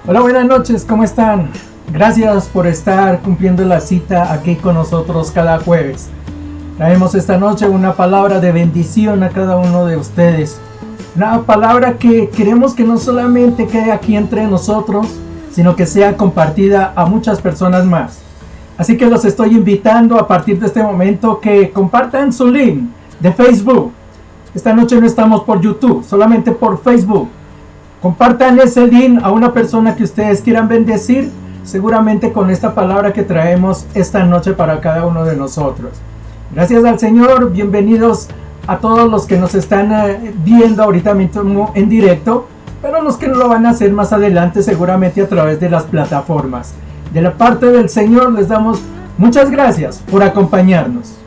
Hola, buenas noches, ¿cómo están? Gracias por estar cumpliendo la cita aquí con nosotros cada jueves. Traemos esta noche una palabra de bendición a cada uno de ustedes. Una palabra que queremos que no solamente quede aquí entre nosotros, sino que sea compartida a muchas personas más. Así que los estoy invitando a partir de este momento que compartan su link de Facebook. Esta noche no estamos por YouTube, solamente por Facebook. Compartan ese link a una persona que ustedes quieran bendecir, seguramente con esta palabra que traemos esta noche para cada uno de nosotros. Gracias al Señor, bienvenidos a todos los que nos están viendo ahorita mismo en directo, pero los que no lo van a hacer más adelante seguramente a través de las plataformas. De la parte del Señor les damos muchas gracias por acompañarnos.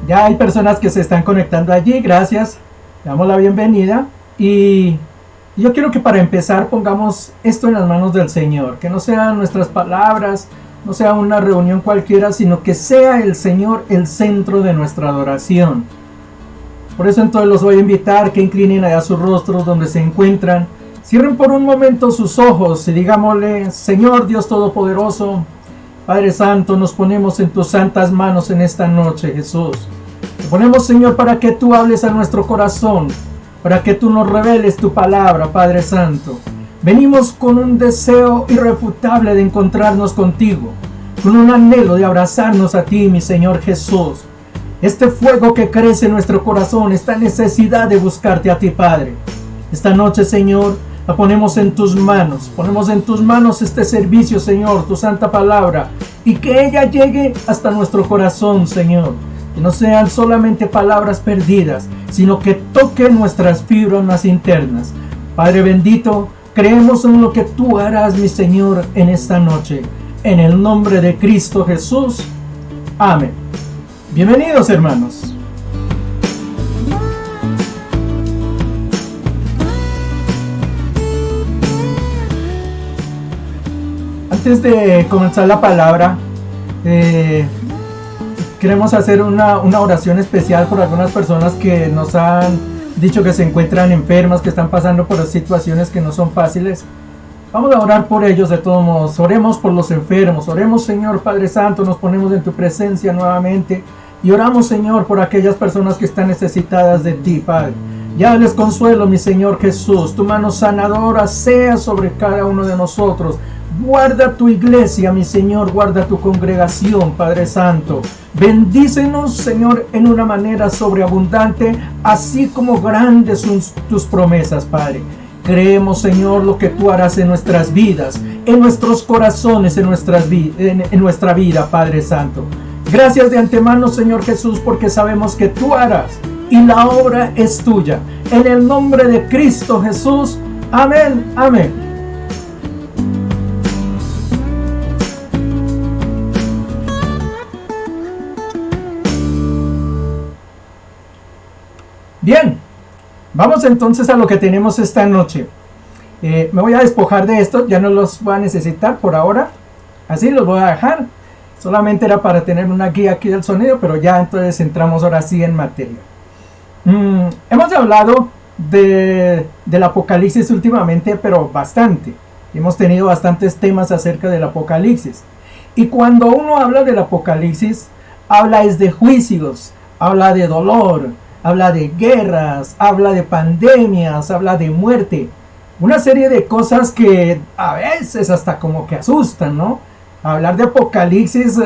Ya hay personas que se están conectando allí, gracias, le damos la bienvenida y yo quiero que para empezar pongamos esto en las manos del Señor, que no sean nuestras palabras, no sea una reunión cualquiera, sino que sea el Señor el centro de nuestra adoración. Por eso entonces los voy a invitar que inclinen allá sus rostros donde se encuentran, cierren por un momento sus ojos y digámosle: Señor Dios Todopoderoso, Padre Santo, nos ponemos en tus santas manos en esta noche, Jesús. Te ponemos, Señor, para que tú hables a nuestro corazón, para que tú nos reveles tu palabra, Padre Santo. Venimos con un deseo irrefutable de encontrarnos contigo, con un anhelo de abrazarnos a ti, mi Señor Jesús. Este fuego que crece en nuestro corazón, esta necesidad de buscarte a ti, Padre. Esta noche, Señor, la ponemos en tus manos este servicio, Señor, tu santa palabra, y que ella llegue hasta nuestro corazón, Señor. Que no sean solamente palabras perdidas, sino que toque nuestras fibras más internas. Padre bendito, creemos en lo que tú harás, mi Señor, en esta noche. En el nombre de Cristo Jesús. Amén. Bienvenidos, hermanos. Antes de comenzar la palabra, queremos hacer una oración especial por algunas personas que nos han dicho que se encuentran enfermas, que están pasando por situaciones que no son fáciles. Vamos a orar por ellos de todos modos. Oremos por los enfermos. Oremos, Señor Padre Santo, nos ponemos en tu presencia nuevamente. Y oramos, Señor, por aquellas personas que están necesitadas de ti, Padre. Ya les consuelo, mi Señor Jesús. Tu mano sanadora sea sobre cada uno de nosotros. Guarda tu iglesia, mi Señor, guarda tu congregación, Padre Santo. Bendícenos, Señor, en una manera sobreabundante, así como grandes son tus promesas, Padre. Creemos, Señor, lo que tú harás en nuestras vidas, en nuestros corazones, en nuestra vida, Padre Santo. Gracias de antemano, Señor Jesús, porque sabemos que tú harás y la obra es tuya. En el nombre de Cristo Jesús. Amén, amén. Bien, vamos entonces a lo que tenemos esta noche. Me voy a despojar de esto, ya no los voy a necesitar por ahora. Así los voy a dejar. Solamente era para tener una guía aquí del sonido, pero ya entonces entramos ahora sí en materia. Hemos hablado del Apocalipsis últimamente, pero bastante. Hemos tenido bastantes temas acerca del Apocalipsis. Y cuando uno habla del Apocalipsis, habla es de juicios, habla de dolor, habla de guerras, habla de pandemias, habla de muerte. Una serie de cosas que a veces hasta como que asustan, ¿no? Hablar de Apocalipsis,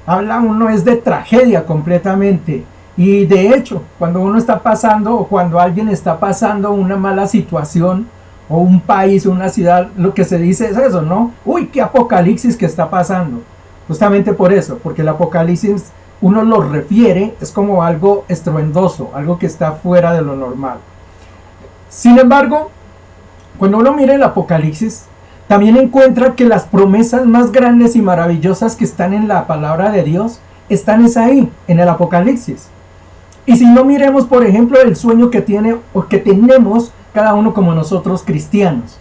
habla uno es de tragedia completamente. Y de hecho, cuando uno está pasando o cuando alguien está pasando una mala situación, o un país o una ciudad, lo que se dice es eso, ¿no? Uy, qué apocalipsis que está pasando. Justamente por eso, porque el Apocalipsis uno lo refiere, es como algo estruendoso, algo que está fuera de lo normal. Sin embargo, cuando uno mira el Apocalipsis, también encuentra que las promesas más grandes y maravillosas que están en la palabra de Dios, están ahí, en el Apocalipsis. Y si no, miremos, por ejemplo, el sueño que tiene o que tenemos cada uno como nosotros cristianos.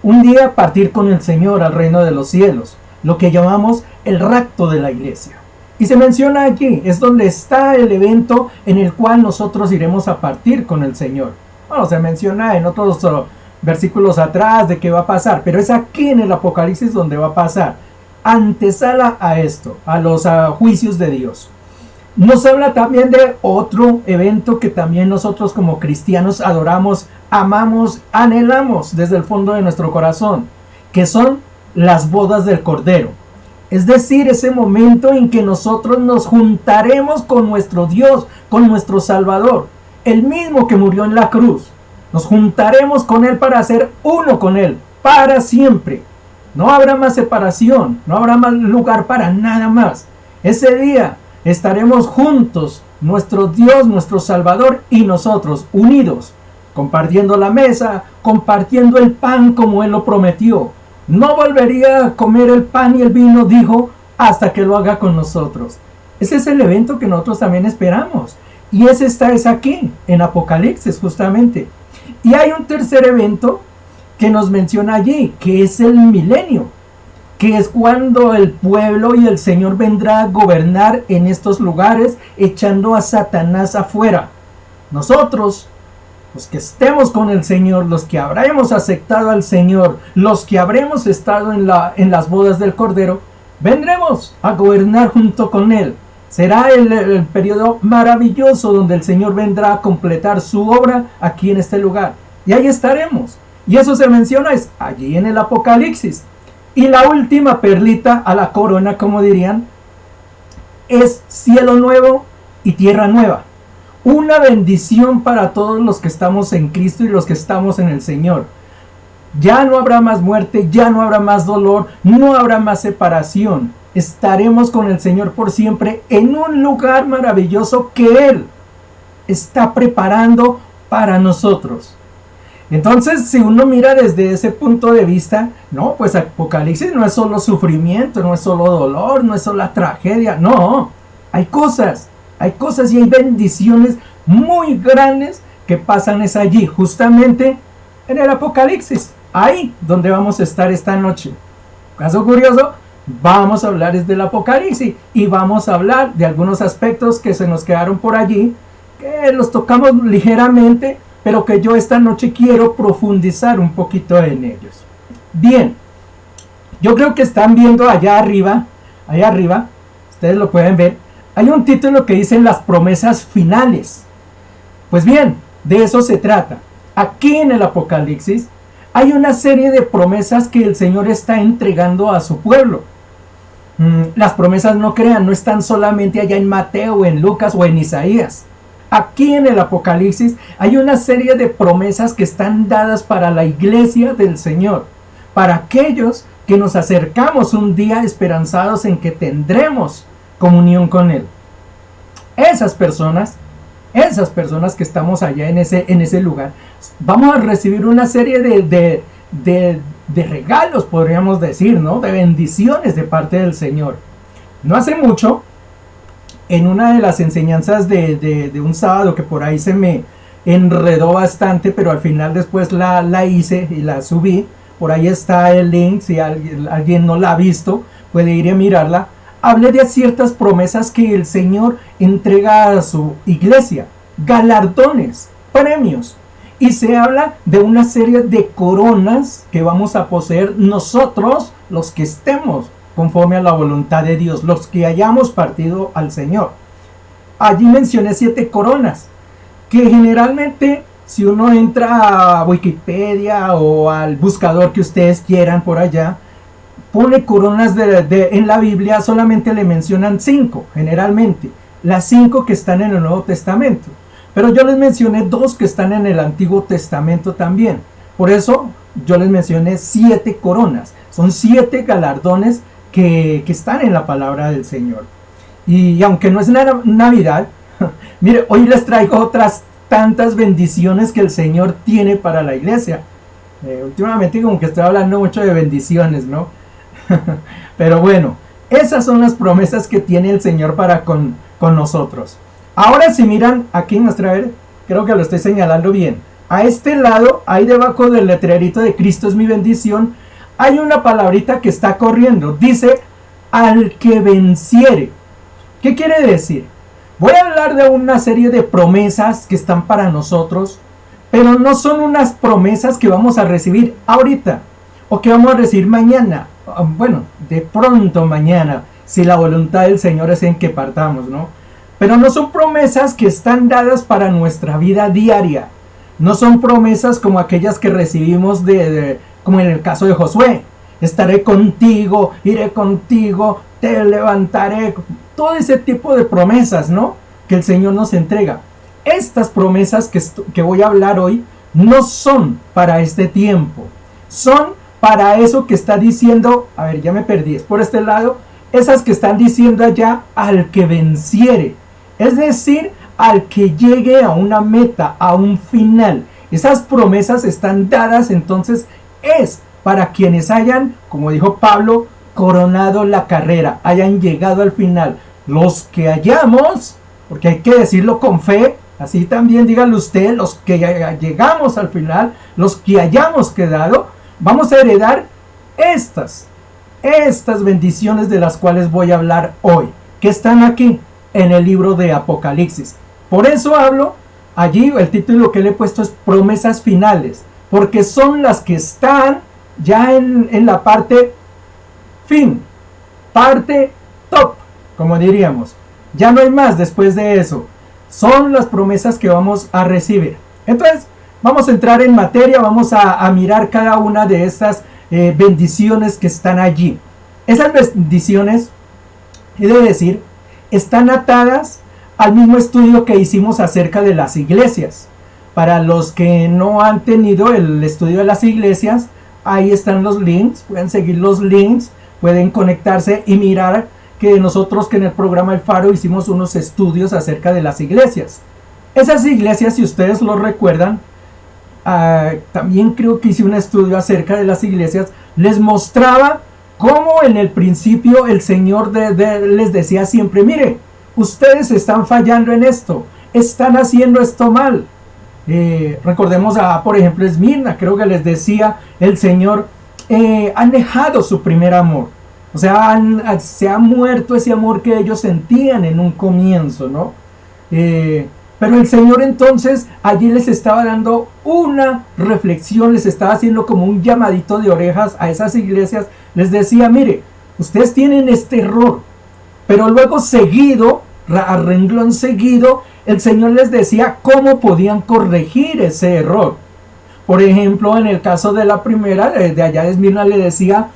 Un día partir con el Señor al reino de los cielos, lo que llamamos el rapto de la iglesia. Y se menciona aquí, es donde está el evento en el cual nosotros iremos a partir con el Señor. Bueno, se menciona en otros versículos atrás de qué va a pasar, pero es aquí en el Apocalipsis donde va a pasar. Antesala a esto, a los juicios de Dios. Nos habla también de otro evento que también nosotros como cristianos adoramos, amamos, anhelamos desde el fondo de nuestro corazón, que son las bodas del Cordero. Es decir, ese momento en que nosotros nos juntaremos con nuestro Dios, con nuestro Salvador, el mismo que murió en la cruz. Nos juntaremos con Él para ser uno con Él, para siempre. No habrá más separación, no habrá más lugar para nada más. Ese día estaremos juntos, nuestro Dios, nuestro Salvador y nosotros, unidos, compartiendo la mesa, compartiendo el pan como Él lo prometió. No volvería a comer el pan y el vino, dijo, hasta que lo haga con nosotros. Ese es el evento que nosotros también esperamos. Y ese es aquí, en Apocalipsis justamente. Y hay un tercer evento que nos menciona allí, que es el milenio, que es cuando el pueblo y el Señor vendrá a gobernar en estos lugares, ejando a Satanás afuera. Nosotros, los que estemos con el Señor, los que habremos aceptado al Señor, los que habremos estado en las bodas del Cordero, vendremos a gobernar junto con Él. Será el periodo maravilloso donde el Señor vendrá a completar su obra aquí en este lugar. Y ahí estaremos. Y eso se menciona es allí en el Apocalipsis. Y la última perlita a la corona, como dirían, es cielo nuevo y tierra nueva. Una bendición para todos los que estamos en Cristo y los que estamos en el Señor. Ya no habrá más muerte, ya no habrá más dolor, no habrá más separación. Estaremos con el Señor por siempre en un lugar maravilloso que Él está preparando para nosotros. Entonces, si uno mira desde ese punto de vista, no, pues Apocalipsis no es solo sufrimiento, no es solo dolor, no es solo la tragedia, no, hay cosas y hay bendiciones muy grandes que pasan es allí, justamente en el Apocalipsis, ahí donde vamos a estar esta noche. Caso curioso, vamos a hablar desde el Apocalipsis y vamos a hablar de algunos aspectos que se nos quedaron por allí, que los tocamos ligeramente, pero que yo esta noche quiero profundizar un poquito en ellos. Bien, yo creo que están viendo allá arriba, ustedes lo pueden ver, hay un título que dice las promesas finales. Pues bien, de eso se trata. Aquí en el Apocalipsis hay una serie de promesas que el Señor está entregando a su pueblo. Las promesas, no crean, no están solamente allá en Mateo, en Lucas o en Isaías. Aquí en el Apocalipsis hay una serie de promesas que están dadas para la iglesia del Señor, para aquellos que nos acercamos un día esperanzados en que tendremos comunión con Él. Esas personas que estamos allá en ese lugar, vamos a recibir una serie de regalos, podríamos decir, ¿no? De bendiciones de parte del Señor. No hace mucho, en una de las enseñanzas de un sábado que por ahí se me enredó bastante, pero al final después la hice y la subí. Por ahí está el link, si alguien no la ha visto, puede ir a mirarla. Hablé de ciertas promesas que el Señor entrega a su iglesia, galardones, premios. Y se habla de una serie de coronas que vamos a poseer nosotros, los que estemos conforme a la voluntad de Dios, los que hayamos partido al Señor. Allí mencioné 7 coronas, que generalmente si uno entra a Wikipedia o al buscador que ustedes quieran por allá, pone coronas en la Biblia, solamente le mencionan 5, generalmente, las 5 que están en el Nuevo Testamento. Pero yo les mencioné 2 que están en el Antiguo Testamento también. Por eso yo les mencioné 7 coronas. Son 7 galardones que están en la palabra del Señor. Y aunque no es Navidad, mire, hoy les traigo otras tantas bendiciones que el Señor tiene para la iglesia. Últimamente como que estoy hablando mucho de bendiciones, ¿no? Pero bueno, esas son las promesas que tiene el Señor para con nosotros. Ahora si miran aquí, muestra, a ver, creo que lo estoy señalando bien. A este lado, ahí debajo del letrerito de Cristo es mi bendición, hay una palabrita que está corriendo. Dice, al que venciere. ¿Qué quiere decir? Voy a hablar de una serie de promesas que están para nosotros, pero no son unas promesas que vamos a recibir ahorita o que vamos a recibir mañana. Bueno, de pronto mañana, si la voluntad del Señor es en que partamos, ¿no? Pero no son promesas que están dadas para nuestra vida diaria. No son promesas como aquellas que recibimos como en el caso de Josué. Estaré contigo, iré contigo, te levantaré. Todo ese tipo de promesas, ¿no? Que el Señor nos entrega. Estas promesas que voy a hablar hoy no son para este tiempo. Son para eso que está diciendo, a ver, ya me perdí, es por este lado, esas que están diciendo allá, al que venciere. Es decir, al que llegue a una meta, a un final. Esas promesas están dadas, entonces es para quienes hayan, como dijo Pablo, coronado la carrera, hayan llegado al final. Los que hayamos, porque hay que decirlo con fe, así también díganlo usted, los que llegamos al final, los que hayamos quedado, vamos a heredar estas bendiciones de las cuales voy a hablar hoy, que están aquí en el libro de Apocalipsis. Por eso hablo, allí el título que le he puesto es promesas finales, porque son las que están ya en la parte fin, parte top, como diríamos. Ya no hay más después de eso. Son las promesas que vamos a recibir. Entonces, vamos a entrar en materia, vamos a mirar cada una de estas bendiciones que están allí. Esas bendiciones, he de decir, están atadas al mismo estudio que hicimos acerca de las iglesias. Para los que no han tenido el estudio de las iglesias, ahí están los links, pueden seguir los links, pueden conectarse y mirar que nosotros que en el programa El Faro hicimos unos estudios acerca de las iglesias. Esas iglesias, si ustedes lo recuerdan, también creo que hice un estudio acerca de las iglesias, les mostraba cómo en el principio el Señor les decía siempre, mire, ustedes están fallando en esto, están haciendo esto mal. Recordemos por ejemplo, Esmirna, creo que les decía el Señor, han dejado su primer amor. O sea, se ha muerto ese amor que ellos sentían en un comienzo, ¿no? Pero el Señor entonces allí les estaba dando una reflexión, les estaba haciendo como un llamadito de orejas a esas iglesias. Les decía, mire, ustedes tienen este error. Pero luego seguido, a renglón seguido, el Señor les decía cómo podían corregir ese error. Por ejemplo, en el caso de la primera, de allá de Esmirna, le decía,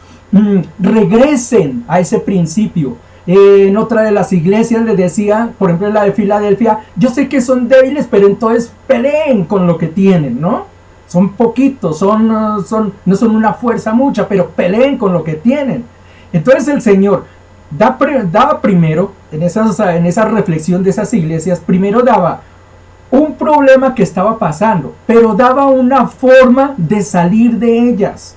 regresen a ese principio. En otra de las iglesias les decía, por ejemplo en la de Filadelfia, yo sé que son débiles, pero entonces peleen con lo que tienen, ¿no? Son poquitos, no son una fuerza mucha, pero peleen con lo que tienen. Entonces el Señor daba primero, en esa reflexión de esas iglesias, primero daba un problema que estaba pasando, pero daba una forma de salir de ellas.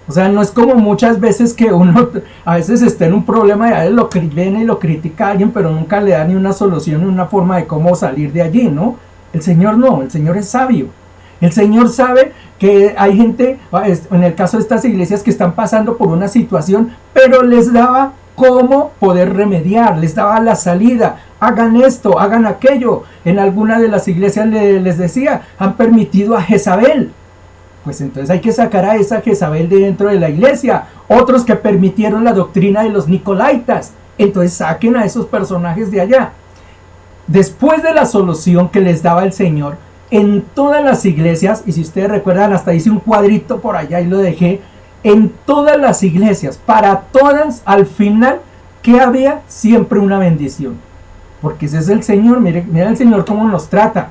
O sea, no es como muchas veces que uno a veces está en un problema y a veces lo viene y lo critica a alguien, pero nunca le da ni una solución ni una forma de cómo salir de allí, ¿no? El Señor no, el Señor es sabio. El Señor sabe que hay gente, en el caso de estas iglesias, que están pasando por una situación, pero les daba cómo poder remediar, les daba la salida. Hagan esto, hagan aquello. En alguna de las iglesias les decía, han permitido a Jezabel. Pues entonces hay que sacar a esa Jezabel de dentro de la iglesia. Otros que permitieron la doctrina de los Nicolaitas, entonces saquen a esos personajes de allá. Después de la solución que les daba el Señor, en todas las iglesias, y si ustedes recuerdan, hasta hice un cuadrito por allá y lo dejé, en todas las iglesias, para todas, al final, que había siempre una bendición. Porque ese es el Señor, mira el Señor cómo nos trata.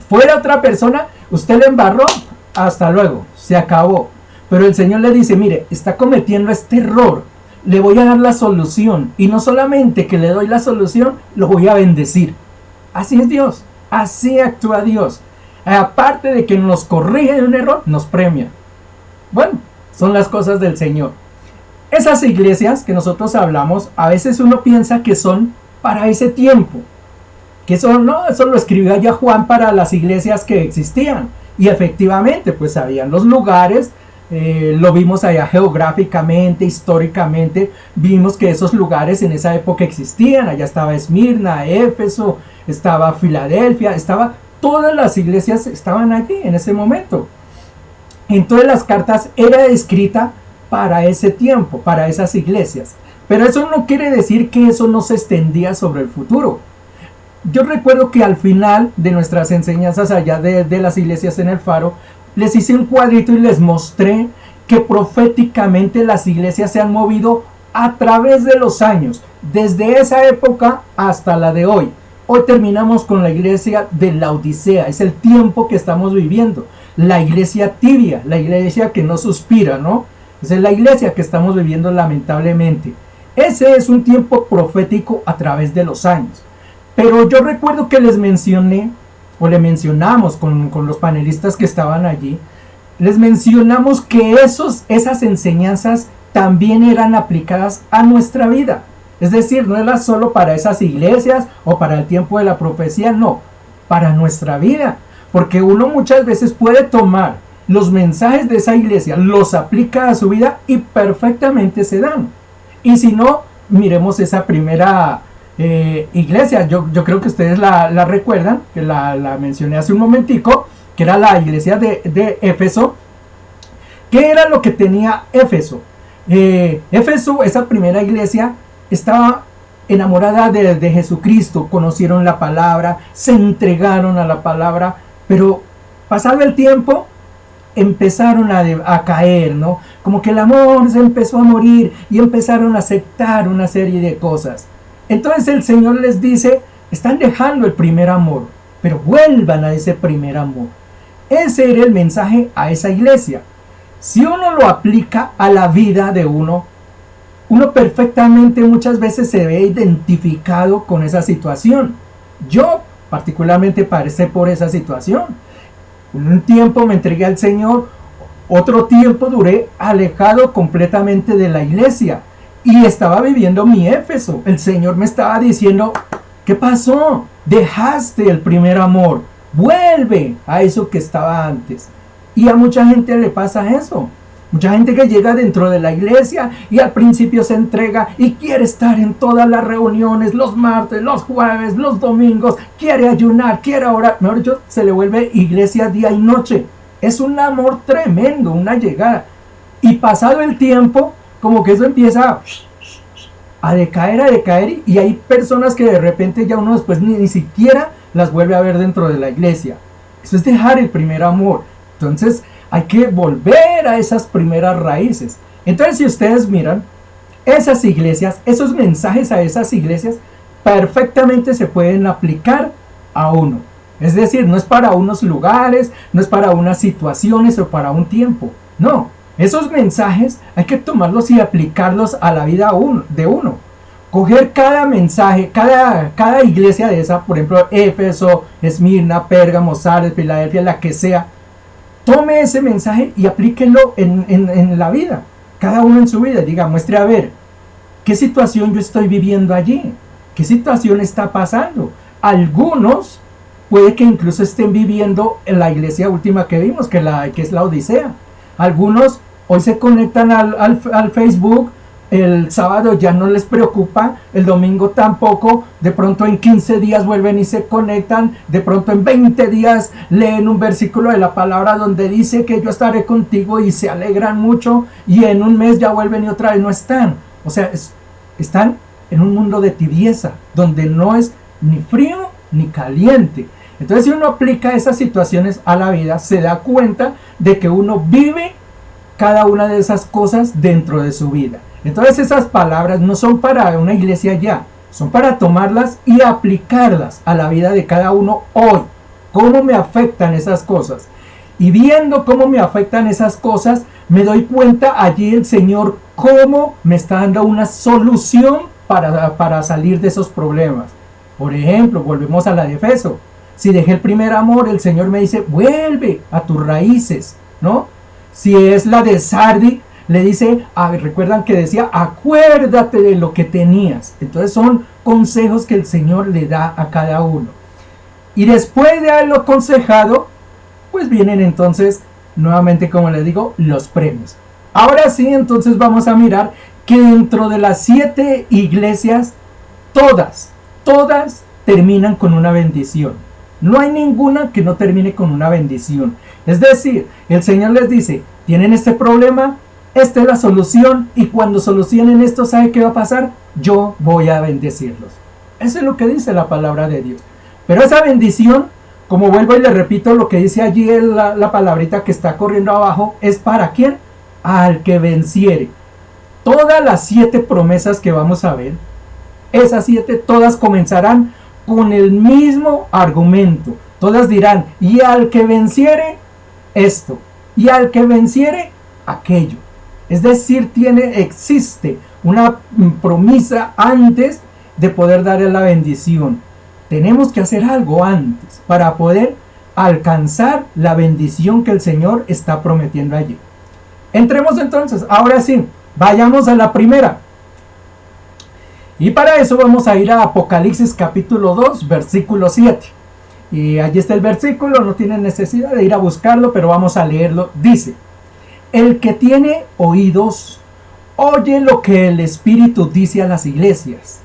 Fuera otra persona, usted le embarró, hasta luego, se acabó. Pero el Señor le dice, mire, está cometiendo este error, le voy a dar la solución. Y no solamente que le doy la solución, lo voy a bendecir. Así es Dios, así actúa Dios. Aparte de que nos corrige de un error, nos premia. Bueno, son las cosas del Señor. Esas iglesias que nosotros hablamos, a veces uno piensa que son para ese tiempo. Que eso no, eso lo escribió ya Juan para las iglesias que existían. Y efectivamente, pues habían los lugares, lo vimos allá geográficamente, históricamente, vimos que esos lugares en esa época existían. Allá estaba Esmirna, Éfeso, estaba Filadelfia, todas las iglesias estaban allí en ese momento. Entonces las cartas eran escritas para ese tiempo, para esas iglesias. Pero eso no quiere decir que eso no se extendía sobre el futuro. Yo recuerdo que al final de nuestras enseñanzas allá de las iglesias en el Faro, les hice un cuadrito y les mostré que proféticamente las iglesias se han movido a través de los años, desde esa época hasta la de hoy. Hoy terminamos con la iglesia de la Odisea, es el tiempo que estamos viviendo. La iglesia tibia, la iglesia que no suspira, ¿no? Esa es la iglesia que estamos viviendo lamentablemente. Ese es un tiempo profético a través de los años. Pero yo recuerdo que les mencioné, o le mencionamos con los panelistas que estaban allí, les mencionamos que esas enseñanzas también eran aplicadas a nuestra vida. Es decir, no era solo para esas iglesias o para el tiempo de la profecía, no, para nuestra vida. Porque uno muchas veces puede tomar los mensajes de esa iglesia, los aplica a su vida y perfectamente se dan. Y si no, miremos esa primera iglesia. Yo creo que ustedes la recuerdan, que la mencioné hace un momentico, que era la iglesia de Éfeso. ¿Qué era lo que tenía Éfeso? Éfeso, esa primera iglesia, estaba enamorada de Jesucristo, conocieron la palabra, se entregaron a la palabra, pero pasado el tiempo empezaron a caer, ¿no? Como que el amor se empezó a morir y empezaron a aceptar una serie de cosas. Entonces el Señor les dice, están dejando el primer amor, pero vuelvan a ese primer amor. Ese era el mensaje a esa iglesia. Si uno lo aplica a la vida de uno perfectamente muchas veces se ve identificado con esa situación. Yo particularmente pasé por esa situación. Un tiempo me entregué al Señor, otro tiempo duré alejado completamente de la iglesia y estaba viviendo mi Éfeso. El Señor me estaba diciendo, ¿qué pasó? Dejaste el primer amor, vuelve a eso que estaba antes. Y a mucha gente le pasa eso. Mucha gente que llega dentro de la iglesia y al principio se entrega y quiere estar en todas las reuniones, los martes, los jueves, los domingos, quiere ayunar, quiere orar. Mejor dicho, se le vuelve iglesia día y noche. Es un amor tremendo, una llegada. Y pasado el tiempo, como que eso empieza a decaer y hay personas que de repente ya uno después ni siquiera las vuelve a ver dentro de la iglesia. Eso es dejar el primer amor. Entonces, hay que volver a esas primeras raíces. Entonces, si ustedes miran, esas iglesias, esos mensajes a esas iglesias, perfectamente se pueden aplicar a uno. Es decir, no es para unos lugares, no es para unas situaciones o para un tiempo. No, esos mensajes hay que tomarlos y aplicarlos a la vida de uno. Coger cada mensaje, cada iglesia de esa, por ejemplo, Éfeso, Esmirna, Pérgamo, Sardes, Filadelfia, la que sea. Tome ese mensaje y aplíquelo en la vida. Cada uno en su vida. Diga, muestre a ver, ¿qué situación yo estoy viviendo allí? ¿Qué situación está pasando? Algunos puede que incluso estén viviendo en la iglesia última que vimos, que es la Odisea. Algunos hoy se conectan al Facebook, el sábado ya no les preocupa, el domingo tampoco, de pronto en 15 días vuelven y se conectan, de pronto en 20 días leen un versículo de la palabra donde dice que yo estaré contigo y se alegran mucho y en un mes ya vuelven y otra vez no están. O sea, están en un mundo de tibieza, donde no es ni frío ni caliente. Entonces, si uno aplica esas situaciones a la vida, se da cuenta de que uno vive cada una de esas cosas dentro de su vida. Entonces esas palabras no son para una iglesia ya, son para tomarlas y aplicarlas a la vida de cada uno hoy. ¿Cómo me afectan esas cosas? Y viendo cómo me afectan esas cosas, me doy cuenta allí el Señor cómo me está dando una solución para salir de esos problemas. Por ejemplo, volvemos a la de Éfeso. Si dejé el primer amor, el Señor me dice, vuelve a tus raíces, ¿no? Si es la de Sardi, le dice, recuerdan que decía, acuérdate de lo que tenías. Entonces son consejos que el Señor le da a cada uno. Y después de haberlo aconsejado, pues vienen entonces, nuevamente como les digo, los premios. Ahora sí, entonces vamos a mirar que dentro de las 7 iglesias, todas terminan con una bendición. No hay ninguna que no termine con una bendición. Es decir, el Señor les dice, tienen este problema, esta es la solución, y cuando solucionen esto, ¿sabe qué va a pasar? Yo voy a bendecirlos. Eso es lo que dice la palabra de Dios. Pero esa bendición, como vuelvo y le repito lo que dice allí la palabrita que está corriendo abajo, es ¿para quién? Al que venciere. Todas las 7 promesas que vamos a ver, esas 7 todas comenzarán con el mismo argumento. Todas dirán, y al que venciere esto, y al que venciere aquello. Es decir, existe una promesa antes de poder darle la bendición. Tenemos que hacer algo antes para poder alcanzar la bendición que el Señor está prometiendo allí. Entremos entonces, ahora sí, vayamos a la primera. Y para eso vamos a ir a Apocalipsis capítulo 2, versículo 7. Y allí está el versículo, no tienen necesidad de ir a buscarlo, pero vamos a leerlo. Dice, el que tiene oídos, oye lo que el Espíritu dice a las iglesias.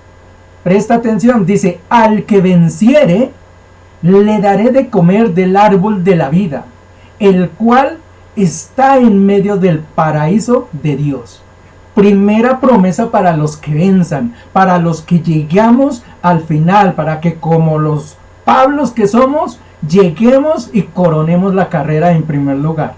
Presta atención, dice, al que venciere, le daré de comer del árbol de la vida, el cual está en medio del paraíso de Dios. Primera promesa para los que venzan, para los que llegamos al final, para que como los Pablos que somos, lleguemos y coronemos la carrera en primer lugar.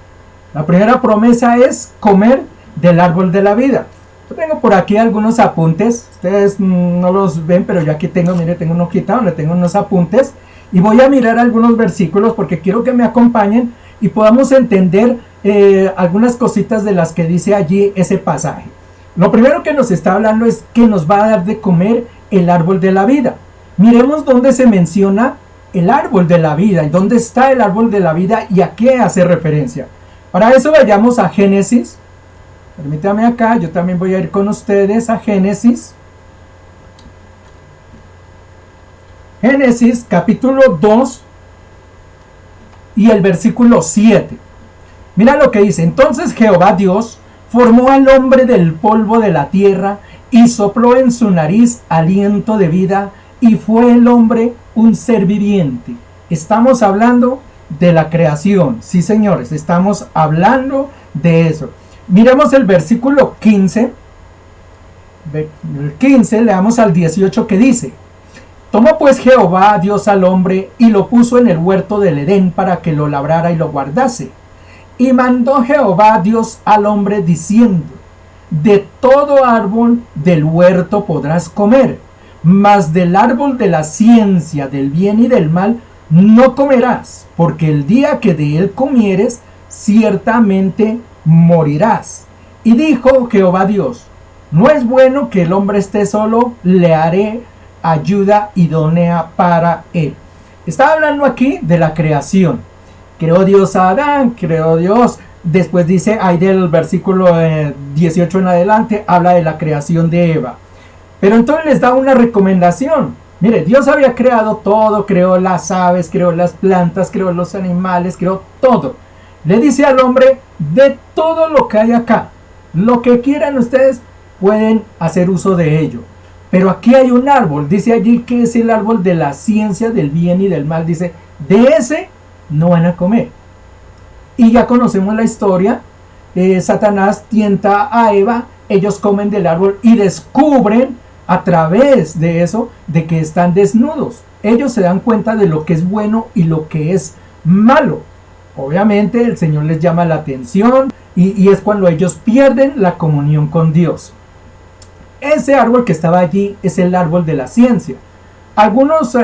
La primera promesa es comer del árbol de la vida. Yo tengo por aquí algunos apuntes, ustedes no los ven, pero yo aquí tengo, mire, tengo una hojita donde tengo unos apuntes y voy a mirar algunos versículos porque quiero que me acompañen y podamos entender algunas cositas de las que dice allí ese pasaje. Lo primero que nos está hablando es que nos va a dar de comer el árbol de la vida. Miremos dónde se menciona el árbol de la vida y dónde está el árbol de la vida y a qué hace referencia. Para eso vayamos a Génesis. Permítame acá, yo también voy a ir con ustedes a Génesis. Génesis capítulo 2 y el versículo 7. Mira lo que dice. Entonces Jehová Dios formó al hombre del polvo de la tierra y sopló en su nariz aliento de vida y fue el hombre un ser viviente. Estamos hablando de la creación. Sí, señores, estamos hablando de eso. Miremos el versículo 15. El 15, leamos al 18 que dice: tomó pues Jehová Dios al hombre y lo puso en el huerto del Edén para que lo labrara y lo guardase. Y mandó Jehová Dios al hombre diciendo: de todo árbol del huerto podrás comer, mas del árbol de la ciencia del bien y del mal no comerás, porque el día que de él comieres, ciertamente morirás. Y dijo Jehová Dios: no es bueno que el hombre esté solo, le haré ayuda idónea para él. Está hablando aquí de la creación. Creó Dios a Adán, creó Dios. Después dice, ahí del versículo 18 en adelante, habla de la creación de Eva. Pero entonces les da una recomendación. Mire, Dios había creado todo, creó las aves, creó las plantas, creó los animales, creó todo. Le dice al hombre, de todo lo que hay acá, lo que quieran ustedes, pueden hacer uso de ello. Pero aquí hay un árbol, dice allí que es el árbol de la ciencia del bien y del mal. Dice, de ese no van a comer. Y ya conocemos la historia. Satanás tienta a Eva, ellos comen del árbol y descubren a través de eso de que están desnudos. Ellos se dan cuenta de lo que es bueno y lo que es malo. Obviamente el Señor les llama la atención y es cuando ellos pierden la comunión con Dios. Ese árbol que estaba allí es el árbol de la ciencia. Algunos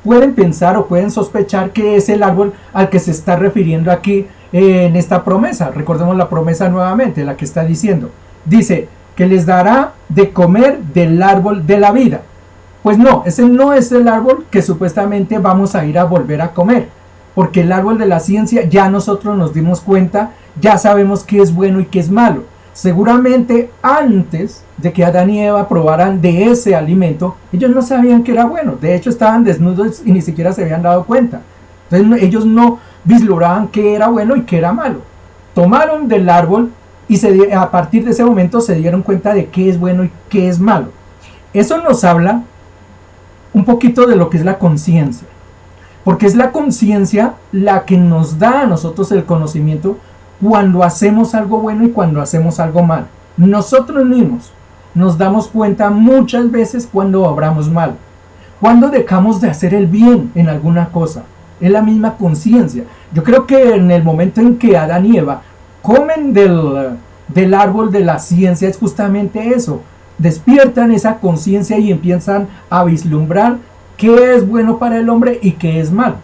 pueden pensar o pueden sospechar que es el árbol al que se está refiriendo aquí en esta promesa. Recordemos la promesa nuevamente, la que está diciendo. Dice que les dará de comer del árbol de la vida. Pues no, ese no es el árbol que supuestamente vamos a ir a volver a comer. Porque el árbol de la ciencia ya nosotros nos dimos cuenta, ya sabemos qué es bueno y qué es malo. Seguramente antes de que Adán y Eva probaran de ese alimento, ellos no sabían que era bueno. De hecho, estaban desnudos y ni siquiera se habían dado cuenta. Entonces ellos no vislumbraban qué era bueno y qué era malo. Tomaron del árbol y a partir de ese momento se dieron cuenta de qué es bueno y qué es malo. Eso nos habla un poquito de lo que es la conciencia. Porque es la conciencia la que nos da a nosotros el conocimiento cuando hacemos algo bueno y cuando hacemos algo malo. Nosotros mismos nos damos cuenta muchas veces cuando obramos mal, cuando dejamos de hacer el bien en alguna cosa. Es la misma conciencia. Yo creo que en el momento en que Adán y Eva comen del árbol de la ciencia es justamente eso. Despiertan esa conciencia y empiezan a vislumbrar qué es bueno para el hombre y qué es malo.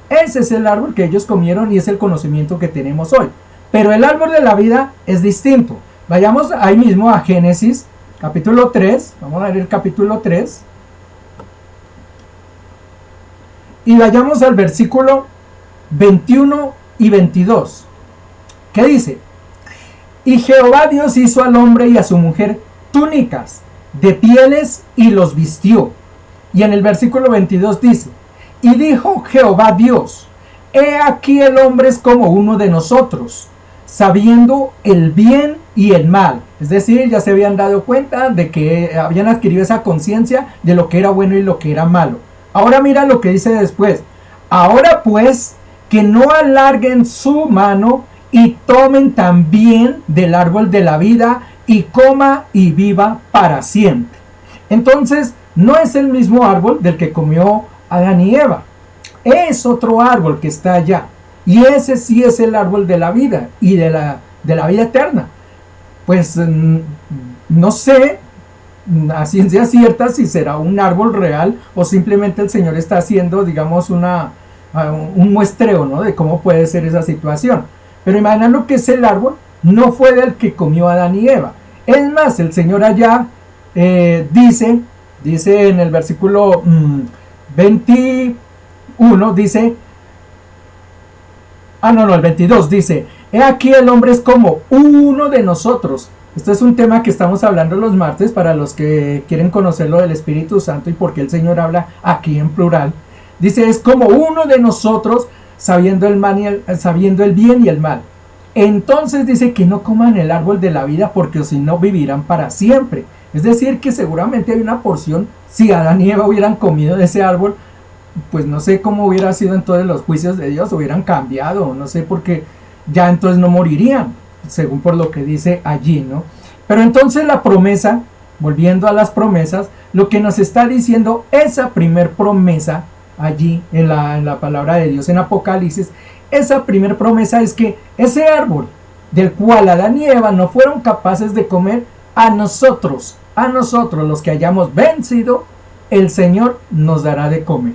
Ese es el árbol que ellos comieron y es el conocimiento que tenemos hoy. Pero el árbol de la vida es distinto. Vayamos ahí mismo a Génesis, capítulo 3. Vamos a ver el capítulo 3. Y vayamos al versículo 21 y 22. ¿Qué dice? Y Jehová Dios hizo al hombre y a su mujer túnicas de pieles y los vistió. Y en el versículo 22 dice, y dijo Jehová Dios, he aquí el hombre es como uno de nosotros, sabiendo el bien y el mal. Es decir, ya se habían dado cuenta de que habían adquirido esa conciencia de lo que era bueno y lo que era malo. Ahora mira lo que dice después. Ahora pues, que no alarguen su mano y tomen también del árbol de la vida y coma y viva para siempre. Entonces, no es el mismo árbol del que comió Adán y Eva. Es otro árbol que está allá. Y ese sí es el árbol de la vida y de la vida eterna. Pues no sé a ciencia cierta si será un árbol real o simplemente el Señor está haciendo, digamos, un muestreo, ¿no?, de cómo puede ser esa situación. Pero imaginando que ese árbol no fue del que comió Adán y Eva. Es más, el Señor allá dice en el versículo 21, dice, el 22 dice, he aquí el hombre es como uno de nosotros. Esto es un tema que estamos hablando los martes para los que quieren conocer lo del Espíritu Santo y por qué el Señor habla aquí en plural. Dice, es como uno de nosotros, sabiendo el bien y el mal. Entonces dice que no coman el árbol de la vida porque si no vivirán para siempre. Es decir, que seguramente hay una porción, si Adán y Eva hubieran comido de ese árbol, pues no sé cómo hubiera sido entonces los juicios de Dios, hubieran cambiado, no sé, porque ya entonces no morirían, según por lo que dice allí, ¿no? Pero entonces la promesa, volviendo a las promesas, lo que nos está diciendo esa primer promesa allí en la palabra de Dios en Apocalipsis, esa primer promesa es que ese árbol del cual Adán y Eva no fueron capaces de comer, a nosotros los que hayamos vencido, el Señor nos dará de comer.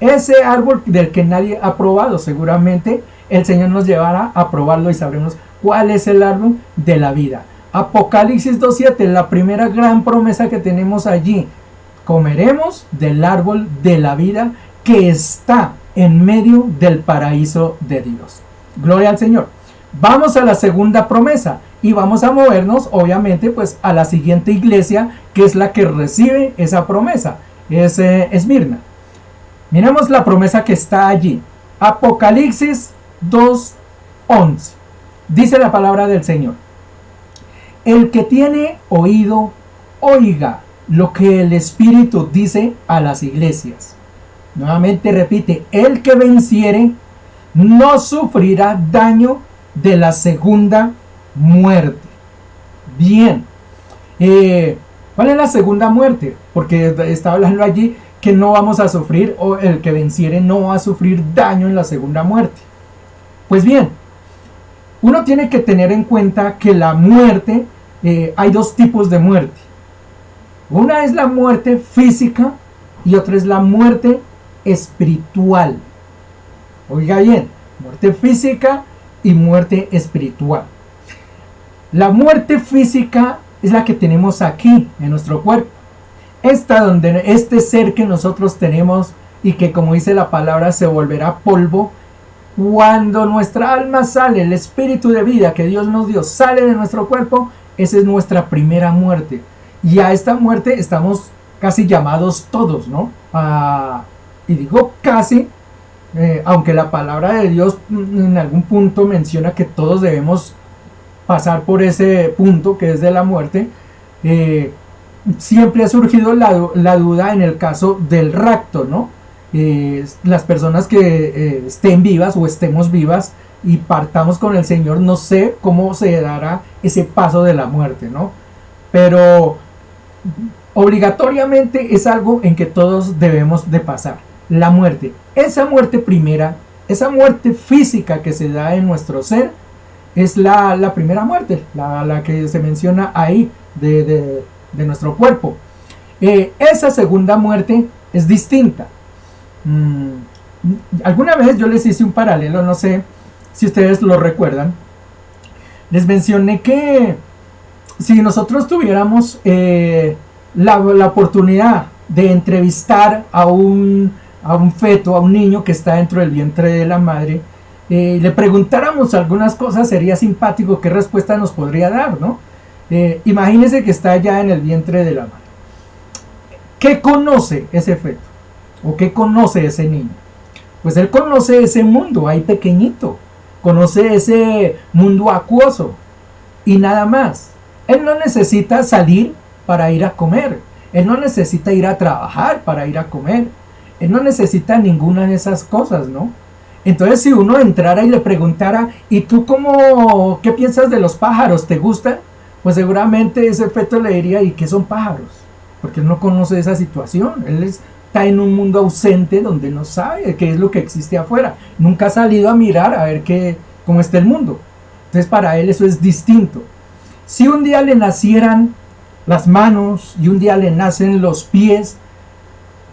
Ese árbol del que nadie ha probado, seguramente el Señor nos llevará a probarlo y sabremos cuál es el árbol de la vida. Apocalipsis 2:7, la primera gran promesa que tenemos allí. Comeremos del árbol de la vida que está en medio del paraíso de Dios. Gloria al Señor. Vamos a la segunda promesa y vamos a movernos obviamente pues a la siguiente iglesia que es la que recibe esa promesa. Es Esmirna. Miremos la promesa que está allí. Apocalipsis 2:11. Dice la palabra del Señor. El que tiene oído, oiga lo que el Espíritu dice a las iglesias. Nuevamente repite, el que venciere no sufrirá daño de la segunda muerte. Bien. ¿Cuál es la segunda muerte? Porque está hablando allí que no vamos a sufrir, o el que venciere no va a sufrir daño en la segunda muerte. Pues bien, uno tiene que tener en cuenta que la muerte, hay dos tipos de muerte. Una es la muerte física y otra es la muerte espiritual. Oiga bien, muerte física y muerte espiritual. La muerte física es la que tenemos aquí en nuestro cuerpo. Este ser que nosotros tenemos y que, como dice la palabra, se volverá polvo. Cuando nuestra alma sale, el espíritu de vida que Dios nos dio sale de nuestro cuerpo, Esa es nuestra primera muerte. Y a esta muerte estamos casi llamados todos, ¿no? Y digo casi, aunque la palabra de Dios en algún punto menciona que todos debemos pasar por ese punto que es de la muerte, siempre ha surgido la duda en el caso del rapto, ¿no? Las personas que estén vivas o estemos vivas y partamos con el Señor, no sé cómo se dará ese paso de la muerte, ¿no? Pero obligatoriamente es algo en que todos debemos de pasar, la muerte. Esa muerte primera, esa muerte física que se da en nuestro ser, es la primera muerte, la que se menciona ahí de nuestro cuerpo. Esa segunda muerte es distinta. Alguna vez yo les hice un paralelo, no sé si ustedes lo recuerdan. Les mencioné que si nosotros tuviéramos la oportunidad de entrevistar a un feto, a un niño que está dentro del vientre de la madre, le preguntáramos algunas cosas, sería simpático qué respuesta nos podría dar, ¿no? Imagínense que está ya en el vientre de la madre. ¿Qué conoce ese feto? ¿O qué conoce ese niño? Pues él conoce ese mundo ahí pequeñito, conoce ese mundo acuoso y nada más. Él no necesita salir para ir a comer, él no necesita ir a trabajar para ir a comer, él no necesita ninguna de esas cosas, ¿no? Entonces si uno entrara y le preguntara, ¿y tú qué piensas de los pájaros? ¿Te gustan? Pues seguramente ese feto le diría, ¿y qué son pájaros? Porque él no conoce esa situación, él está en un mundo ausente donde no sabe qué es lo que existe afuera, nunca ha salido a mirar a ver cómo está el mundo. Entonces para él eso es distinto. Si un día le nacieran las manos y un día le nacen los pies,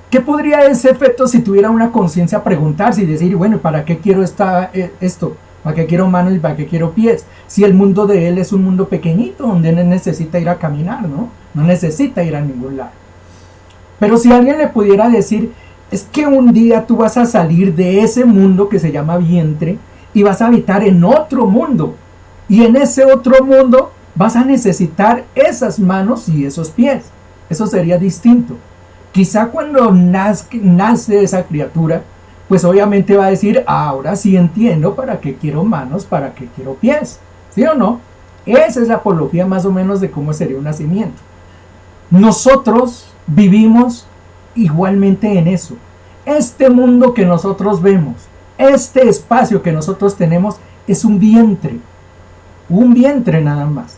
¿qué podría ese feto, si tuviera una conciencia, preguntarse y decir, bueno, ¿para qué quiero esto? ¿Para qué quiero manos y para qué quiero pies? Si el mundo de él es un mundo pequeñito donde él necesita ir a caminar, ¿no? No necesita ir a ningún lado. Pero si alguien le pudiera decir, es que un día tú vas a salir de ese mundo que se llama vientre y vas a habitar en otro mundo. Y en ese otro mundo vas a necesitar esas manos y esos pies. Eso sería distinto. Quizá cuando nace esa criatura, pues obviamente va a decir, ahora sí entiendo para qué quiero manos, para qué quiero pies. ¿Sí o no? Esa es la apología más o menos de cómo sería un nacimiento. Nosotros vivimos igualmente en eso. Este mundo que nosotros vemos, este espacio que nosotros tenemos, es un vientre nada más.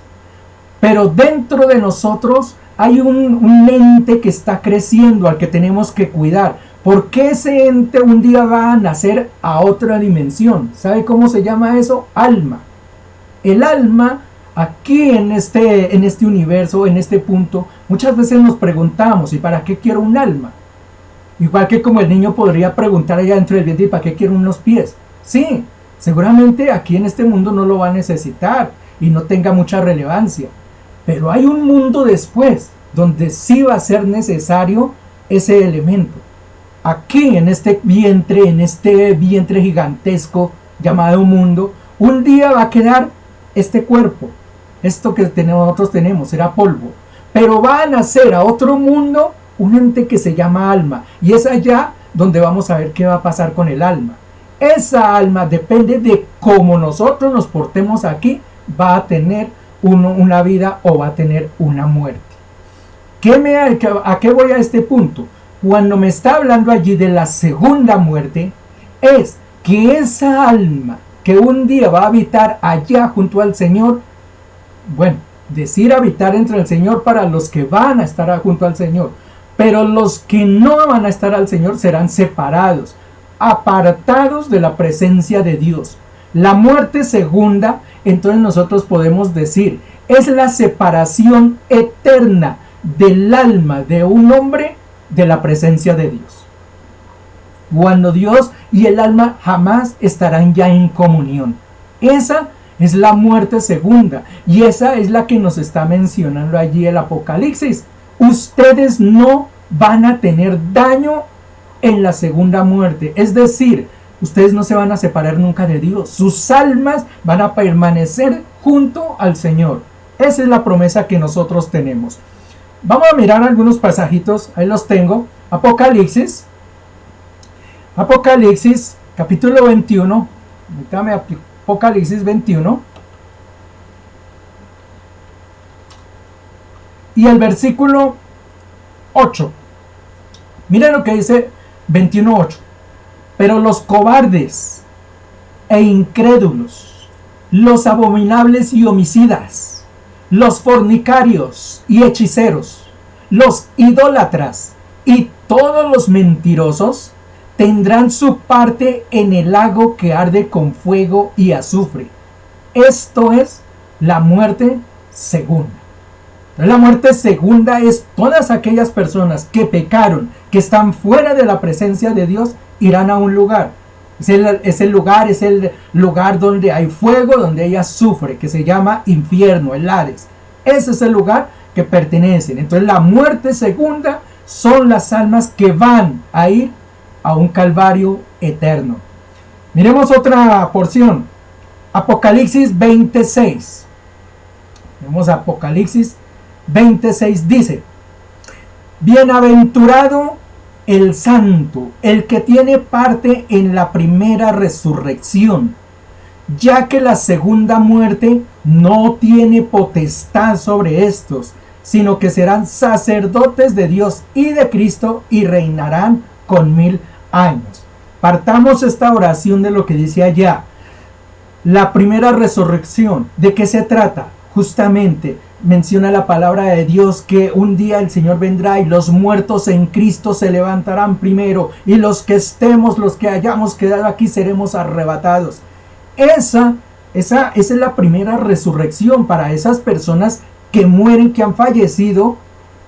Pero dentro de nosotros hay un ente que está creciendo, al que tenemos que cuidar, porque ese ente un día va a nacer a otra dimensión. ¿Sabe cómo se llama eso? Alma. El alma, aquí en este universo, en este punto, muchas veces nos preguntamos, ¿y para qué quiero un alma? Igual que como el niño podría preguntar allá dentro del vientre, ¿y para qué quiero unos pies? Sí, seguramente aquí en este mundo no lo va a necesitar y no tenga mucha relevancia. Pero hay un mundo después, donde sí va a ser necesario ese elemento. Aquí en este vientre gigantesco llamado mundo, un día va a quedar este cuerpo. Esto que nosotros tenemos será polvo. Pero va a nacer a otro mundo un ente que se llama alma. Y es allá donde vamos a ver qué va a pasar con el alma. Esa alma, depende de cómo nosotros nos portemos aquí, va a tener una vida o va a tener una muerte. ¿A qué voy a este punto? Cuando me está hablando allí de la segunda muerte, es que esa alma que un día va a habitar allá junto al Señor, bueno, decir habitar entre el Señor para los que van a estar junto al Señor, pero los que no van a estar al Señor serán separados, apartados de la presencia de Dios. La muerte segunda, entonces nosotros podemos decir, es la separación eterna del alma de un hombre de la presencia de Dios. Cuando Dios y el alma jamás estarán ya en comunión. Esa es la muerte segunda, y esa es la que nos está mencionando allí el Apocalipsis. Ustedes no van a tener daño en la segunda muerte, es decir, ustedes no se van a separar nunca de Dios. Sus almas van a permanecer junto al Señor. Esa es la promesa que nosotros tenemos. Vamos a mirar algunos pasajitos, ahí los tengo. Apocalipsis capítulo 21. Apocalipsis 21. Y el versículo 8. Miren lo que dice 21:8. Pero los cobardes e incrédulos, los abominables y homicidas, los fornicarios y hechiceros, los idólatras y todos los mentirosos tendrán su parte en el lago que arde con fuego y azufre. Esto es la muerte segunda. La muerte segunda es todas aquellas personas que pecaron, que están fuera de la presencia de Dios, irán a un lugar. Es el lugar donde hay fuego, donde ella sufre, que se llama infierno, el Hades. Ese es el lugar que pertenecen. Entonces la muerte segunda son las almas que van a ir a un calvario eterno. Miremos otra porción. Apocalipsis 26. Vemos Apocalipsis 26 dice: bienaventurado el santo, el que tiene parte en la primera resurrección, ya que la segunda muerte no tiene potestad sobre estos, sino que serán sacerdotes de Dios y de Cristo y reinarán con 1000 años. Partamos esta oración de lo que dice allá. La primera resurrección, ¿de qué se trata? Justamente menciona la palabra de Dios que un día el Señor vendrá y los muertos en Cristo se levantarán primero, y los que estemos, los que hayamos quedado aquí, seremos arrebatados. Esa es la primera resurrección para esas personas que mueren, que han fallecido.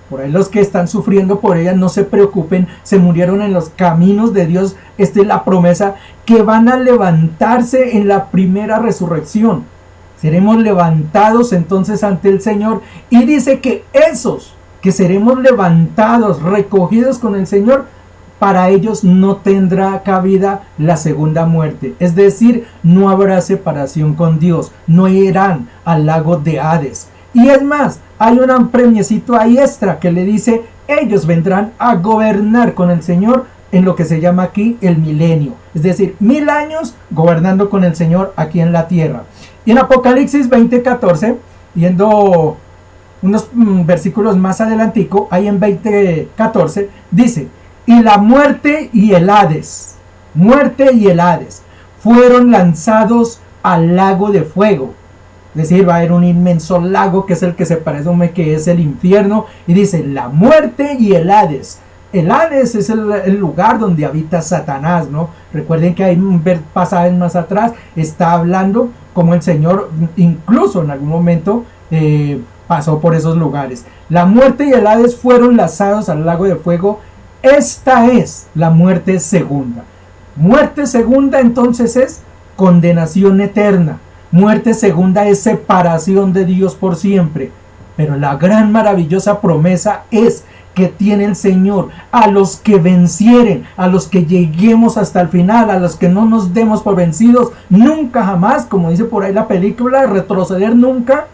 Por ahí los que están sufriendo por ellas, no se preocupen, se murieron en los caminos de Dios. Esta es la promesa, que van a levantarse en la primera resurrección. Seremos levantados entonces ante el Señor, y dice que esos que seremos levantados, recogidos con el Señor, para ellos no tendrá cabida la segunda muerte. Es decir, no habrá separación con Dios, no irán al lago de Hades. Y es más, hay un premiecito ahí extra que le dice: ellos vendrán a gobernar con el Señor en lo que se llama aquí el milenio. Es decir, 1000 años gobernando con el Señor aquí en la tierra. Y en Apocalipsis 20:14, yendo unos versículos más adelantico, ahí en 20:14, dice: y la muerte y el Hades fueron lanzados al lago de fuego. Es decir, va a haber un inmenso lago que es el que se presume que es el infierno. Y dice: la muerte y el Hades. El Hades es el lugar donde habita Satanás, ¿no? Recuerden que hay pasajes más atrás, está hablando como el Señor incluso en algún momento pasó por esos lugares. La muerte y el Hades fueron lanzados al lago de fuego. Esta es la muerte segunda. Muerte segunda entonces es condenación eterna. Muerte segunda es separación de Dios por siempre. Pero la gran maravillosa promesa es que tiene el Señor a los que vencieren, a los que lleguemos hasta el final, a los que no nos demos por vencidos nunca jamás, como dice por ahí la película, retroceder nunca.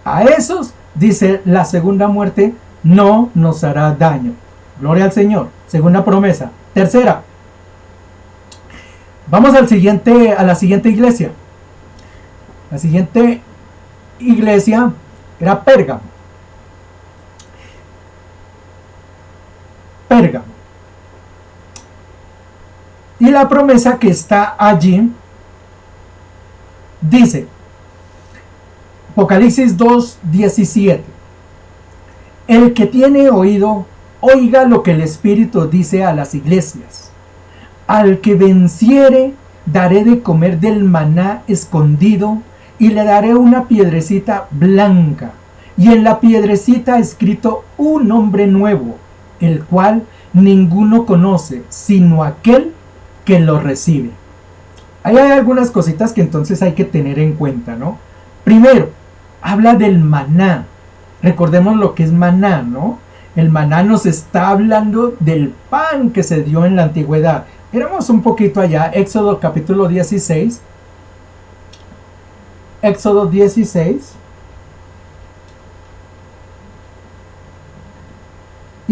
A esos, dice, la segunda muerte no nos hará daño. Gloria al Señor. Segunda promesa. Tercera, vamos a la siguiente iglesia. La siguiente iglesia era Pérgamo. Y la promesa que está allí dice, Apocalipsis 2:17: el que tiene oído, oiga lo que el Espíritu dice a las iglesias. Al que venciere, daré de comer del maná escondido, y le daré una piedrecita blanca, y en la piedrecita escrito un nombre nuevo, el cual ninguno conoce, sino aquel que lo recibe. Ahí hay algunas cositas que entonces hay que tener en cuenta, ¿no? Primero, habla del maná. Recordemos lo que es maná, ¿no? El maná nos está hablando del pan que se dio en la antigüedad. Éramos un poquito allá, Éxodo capítulo 16. Éxodo 16.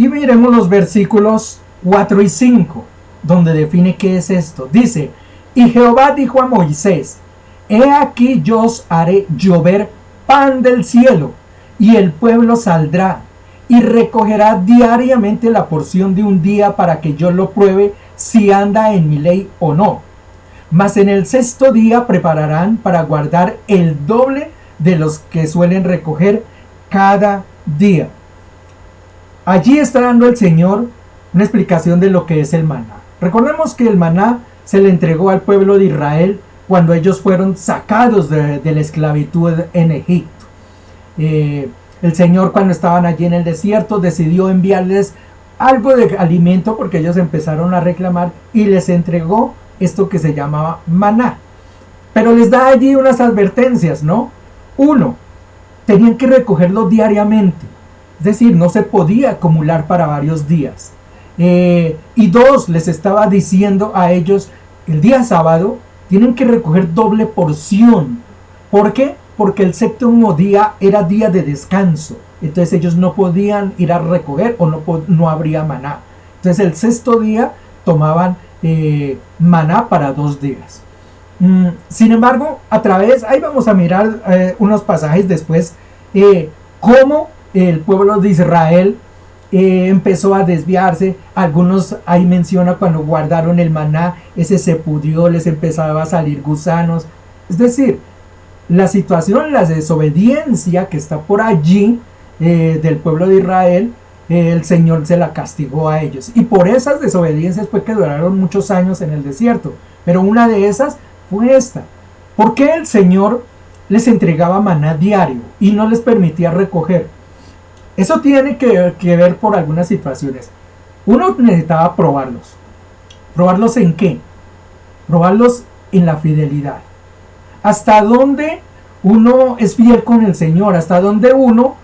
Y miremos los versículos 4 y 5, donde define qué es esto. Dice, y Jehová dijo a Moisés, he aquí yo os haré llover pan del cielo, y el pueblo saldrá y recogerá diariamente la porción de un día para que yo lo pruebe si anda en mi ley o no. Mas en el sexto día prepararán para guardar el doble de los que suelen recoger cada día. Allí está dando el Señor una explicación de lo que es el maná. Recordemos que el maná se le entregó al pueblo de Israel cuando ellos fueron sacados de la esclavitud en Egipto. El Señor, cuando estaban allí en el desierto, decidió enviarles algo de alimento porque ellos empezaron a reclamar y les entregó esto que se llamaba maná. Pero les da allí unas advertencias, ¿no? Uno, tenían que recogerlo diariamente, es decir, no se podía acumular para varios días. Y dos, les estaba diciendo a ellos, el día sábado tienen que recoger doble porción. ¿Por qué? Porque el séptimo día era día de descanso. Entonces ellos no podían ir a recoger o no habría maná. Entonces el sexto día tomaban maná para 2 días. Sin embargo, ahí vamos a mirar unos pasajes después, cómo el pueblo de Israel empezó a desviarse. Algunos ahí menciona cuando guardaron el maná, ese se pudrió, les empezaba a salir gusanos. Es decir, la situación, la desobediencia que está por allí del pueblo de Israel, el Señor se la castigó a ellos. Y por esas desobediencias fue que duraron muchos años en el desierto. Pero una de esas fue esta. ¿Por qué el Señor les entregaba maná diario y no les permitía recoger? Eso tiene que ver por algunas situaciones. Uno necesitaba probarlos. ¿Probarlos en qué? Probarlos en la fidelidad. Hasta dónde uno es fiel con el Señor, hasta dónde uno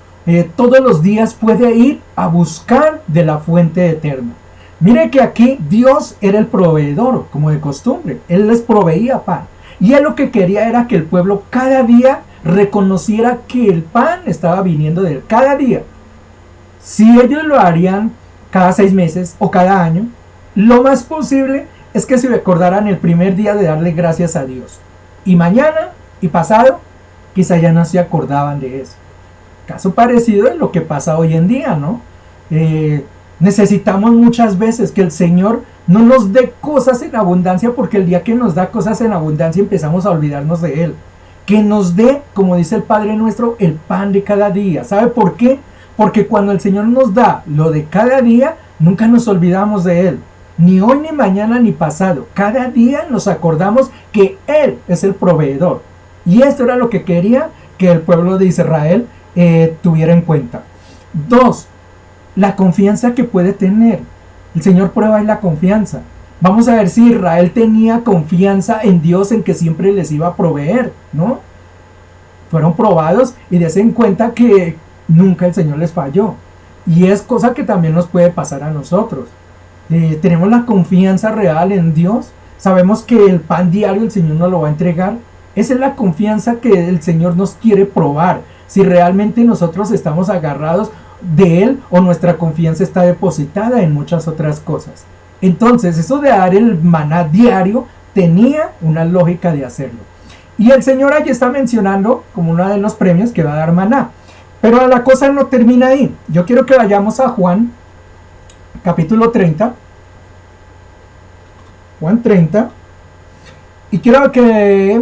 todos los días puede ir a buscar de la fuente eterna. Mire que aquí Dios era el proveedor, como de costumbre. Él les proveía pan. Y él lo que quería era que el pueblo cada día reconociera que el pan estaba viniendo de él. Cada día. Si ellos lo harían cada 6 meses o cada año, lo más posible es que se recordaran el primer día de darle gracias a Dios. Y mañana y pasado, quizá ya no se acordaban de eso. Caso parecido es lo que pasa hoy en día, ¿no? Necesitamos muchas veces que el Señor no nos dé cosas en abundancia, porque el día que nos da cosas en abundancia empezamos a olvidarnos de Él. Que nos dé, como dice el Padre nuestro, el pan de cada día. ¿Sabe por qué? Porque cuando el Señor nos da lo de cada día, nunca nos olvidamos de Él. Ni hoy, ni mañana, ni pasado. Cada día nos acordamos que Él es el proveedor. Y esto era lo que quería que el pueblo de Israel tuviera en cuenta. 2. La confianza que puede tener. El Señor prueba la confianza. Vamos a ver si Israel tenía confianza en Dios, en que siempre les iba a proveer, ¿no? Fueron probados y dense en cuenta que nunca el Señor les falló. Y es cosa que también nos puede pasar a nosotros. Tenemos la confianza real en Dios. Sabemos que el pan diario el Señor nos lo va a entregar. Esa es la confianza que el Señor nos quiere probar. Si realmente nosotros estamos agarrados de Él o nuestra confianza está depositada en muchas otras cosas. Entonces, eso de dar el maná diario tenía una lógica de hacerlo. Y el Señor allí está mencionando como uno de los premios que va a dar maná. Pero la cosa no termina ahí. Yo quiero que vayamos a Juan, capítulo 30. Juan 30. Y quiero que...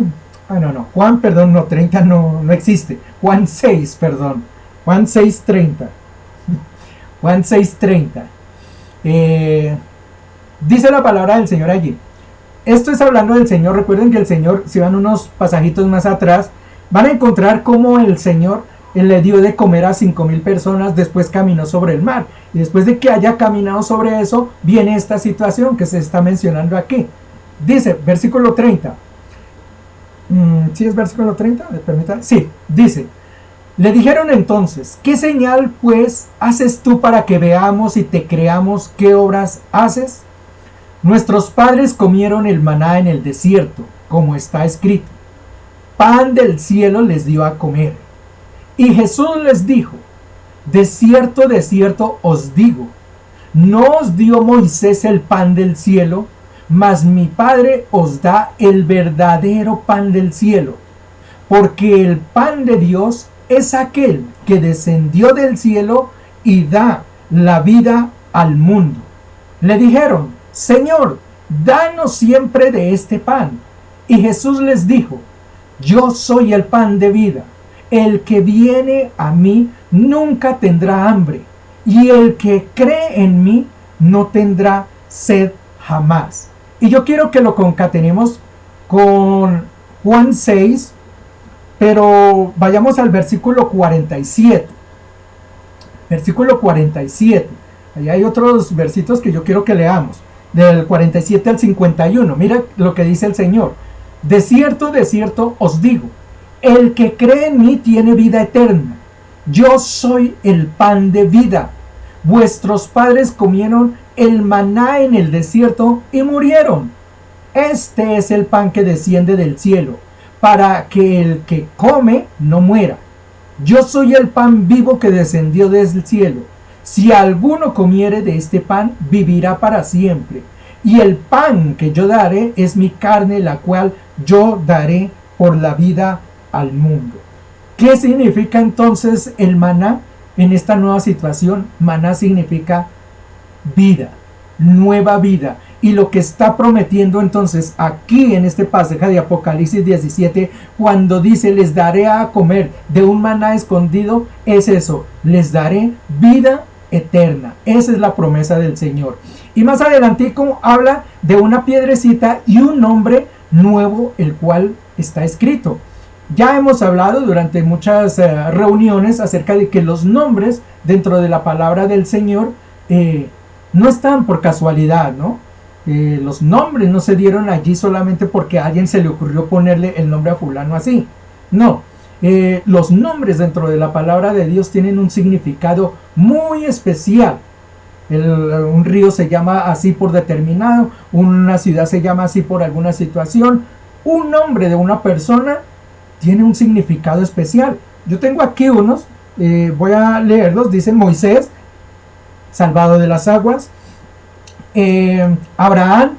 Juan, perdón, no, 30 no existe. Juan 6, perdón. Juan 6:30. Juan 6:30. Dice la palabra del Señor allí. Esto es hablando del Señor. Recuerden que el Señor, si van unos pasajitos más atrás, van a encontrar cómo el Señor le dio de comer a 5,000 personas, después caminó sobre el mar. Y después de que haya caminado sobre eso, viene esta situación que se está mencionando aquí. Dice, versículo 30. ¿Sí es versículo 30? ¿Me permiten? Sí, dice. Le dijeron entonces, ¿qué señal pues haces tú para que veamos y te creamos qué obras haces? Nuestros padres comieron el maná en el desierto, como está escrito. Pan del cielo les dio a comer. Y Jesús les dijo, de cierto os digo, ¿No os dio Moisés el pan del cielo? Mas mi Padre os da el verdadero pan del cielo, porque el pan de Dios es aquel que descendió del cielo y da la vida al mundo. Le dijeron: Señor, danos siempre de este pan. Y Jesús les dijo: Yo soy el pan de vida. El que viene a mí nunca tendrá hambre, y el que cree en mí no tendrá sed jamás. Y yo quiero que lo concatenemos con Juan 6, pero vayamos al versículo 47. Versículo 47. Ahí hay otros versitos que yo quiero que leamos. Del 47 al 51. Mira lo que dice el Señor. De cierto os digo, el que cree en mí tiene vida eterna. Yo soy el pan de vida. Vuestros padres comieron el maná en el desierto y murieron. Este es el pan que desciende del cielo, para que el que come no muera. Yo soy el pan vivo que descendió desde el cielo. Si alguno comiere de este pan, vivirá para siempre. Y el pan que yo daré es mi carne, la cual yo daré por la vida al mundo. ¿Qué significa entonces el maná en esta nueva situación? Maná significa vida, nueva vida. Y lo que está prometiendo entonces aquí en este pasaje de Apocalipsis 17, cuando dice les daré a comer de un maná escondido, es eso, les daré vida eterna. Esa es la promesa del Señor. Y más adelantico habla de una piedrecita y un nombre nuevo, el cual está escrito. Ya hemos hablado durante muchas reuniones acerca de que los nombres dentro de la palabra del Señor no están por casualidad, ¿no? Los nombres no se dieron allí solamente porque a alguien se le ocurrió ponerle el nombre a fulano así. No, los nombres dentro de la palabra de Dios tienen un significado muy especial. Un río se llama así por determinado, una ciudad se llama así por alguna situación. Un nombre de una persona tiene un significado especial. Yo tengo aquí unos, voy a leerlos. Dice Moisés, salvado de las aguas. Abraham,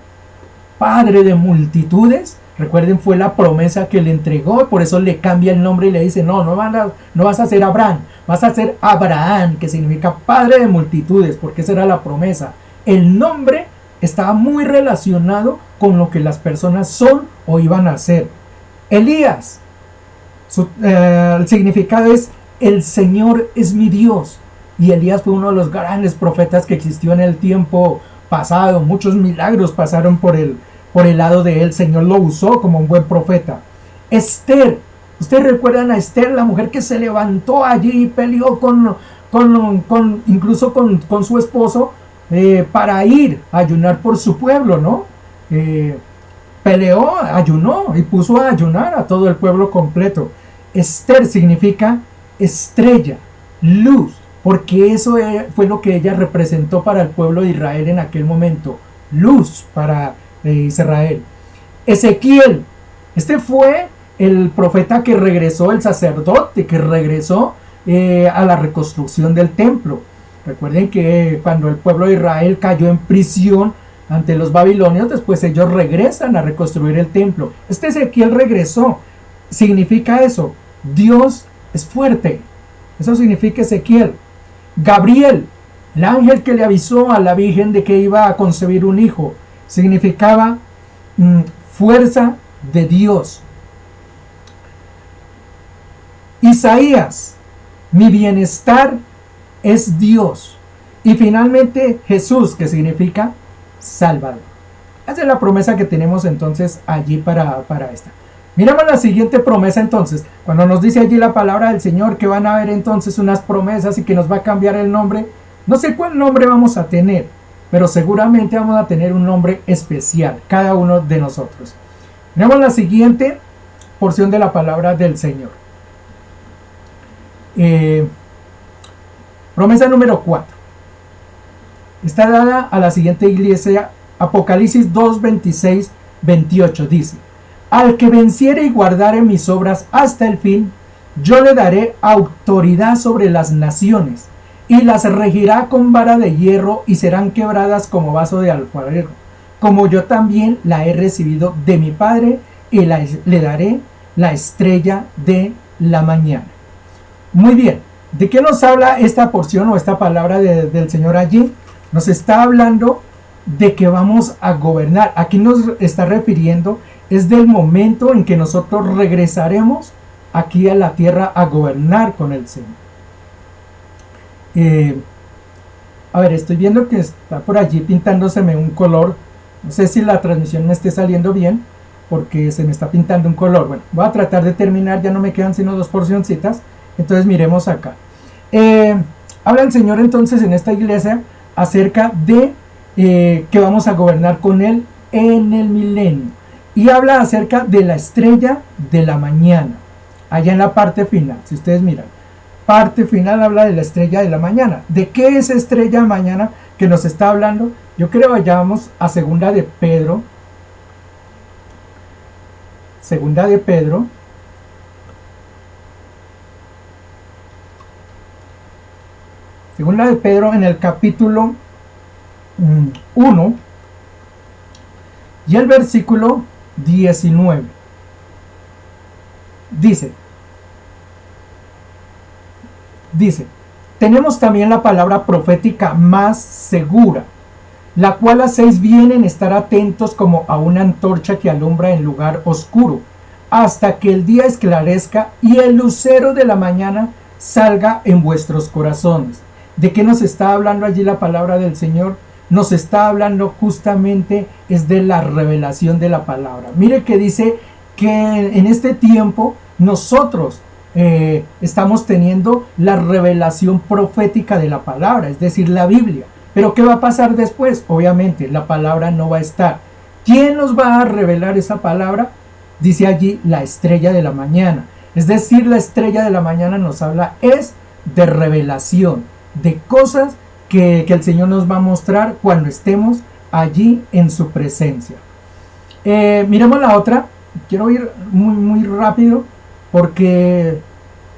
padre de multitudes. Recuerden, fue la promesa que le entregó, por eso le cambia el nombre y le dice: no vas a ser Abraham, vas a ser Abraham, que significa padre de multitudes, porque esa era la promesa. El nombre estaba muy relacionado con lo que las personas son o iban a ser. Elías, el significado es: el Señor es mi Dios. Y Elías fue uno de los grandes profetas que existió en el tiempo pasado. Muchos milagros pasaron por el lado de él. El Señor lo usó como un buen profeta. Esther, ustedes recuerdan a Esther, la mujer que se levantó allí y peleó incluso con su esposo para ir a ayunar por su pueblo, ¿no? Peleó, ayunó y puso a ayunar a todo el pueblo completo. Esther significa estrella, luz, porque eso fue lo que ella representó para el pueblo de Israel en aquel momento. Luz para Israel. Ezequiel, este fue el profeta que regresó, el sacerdote que regresó a la reconstrucción del templo. Recuerden que cuando el pueblo de Israel cayó en prisión ante los babilonios, después ellos regresan a reconstruir el templo. Este Ezequiel regresó. Significa eso: Dios es fuerte. Eso significa Ezequiel. Gabriel, el ángel que le avisó a la Virgen de que iba a concebir un hijo, significaba fuerza de Dios. Isaías, mi bienestar es Dios. Y finalmente Jesús, que significa Salvador. Esa es la promesa que tenemos entonces allí para esta. Miramos la siguiente promesa entonces. Cuando nos dice allí la palabra del Señor que van a haber entonces unas promesas y que nos va a cambiar el nombre. No sé cuál nombre vamos a tener, pero seguramente vamos a tener un nombre especial, cada uno de nosotros. Miramos la siguiente porción de la palabra del Señor. Promesa número 4. Está dada a la siguiente iglesia. Apocalipsis 2, 26, 28 dice: al que venciere y guardare mis obras hasta el fin, yo le daré autoridad sobre las naciones, y las regirá con vara de hierro y serán quebradas como vaso de alfarero, como yo también la he recibido de mi Padre y le daré la estrella de la mañana. Muy bien, ¿de qué nos habla esta porción o esta palabra del Señor allí? Nos está hablando de que vamos a gobernar. Aquí nos está refiriendo, es del momento en que nosotros regresaremos aquí a la tierra a gobernar con el Señor. A ver, estoy viendo que está por allí pintándoseme un color. No sé si la transmisión me esté saliendo bien, porque se me está pintando un color. Bueno, voy a tratar de terminar, ya no me quedan sino 2 porcioncitas. Entonces miremos acá. Habla el Señor entonces en esta iglesia acerca de que vamos a gobernar con Él en el milenio. Y habla acerca de la estrella de la mañana. Allá en la parte final, si ustedes miran. Parte final habla de la estrella de la mañana. ¿De qué es estrella de mañana que nos está hablando? Yo creo que vayamos a Segunda de Pedro. Segunda de Pedro. Segunda de Pedro en el capítulo 1 y el versículo 19. Dice, tenemos también la palabra profética más segura, la cual hacéis bien en estar atentos como a una antorcha que alumbra en lugar oscuro, hasta que el día esclarezca y el lucero de la mañana salga en vuestros corazones. ¿De qué nos está hablando allí la palabra del Señor? Nos está hablando justamente es de la revelación de la palabra. Mire que dice que en este tiempo nosotros estamos teniendo la revelación profética de la palabra, es decir, la Biblia. Pero ¿qué va a pasar después? Obviamente la palabra no va a estar. ¿Quién nos va a revelar esa palabra? Dice allí la estrella de la mañana. Es decir, la estrella de la mañana nos habla es de revelación, de cosas que el Señor nos va a mostrar cuando estemos allí en su presencia. Miremos la otra. Quiero ir muy rápido porque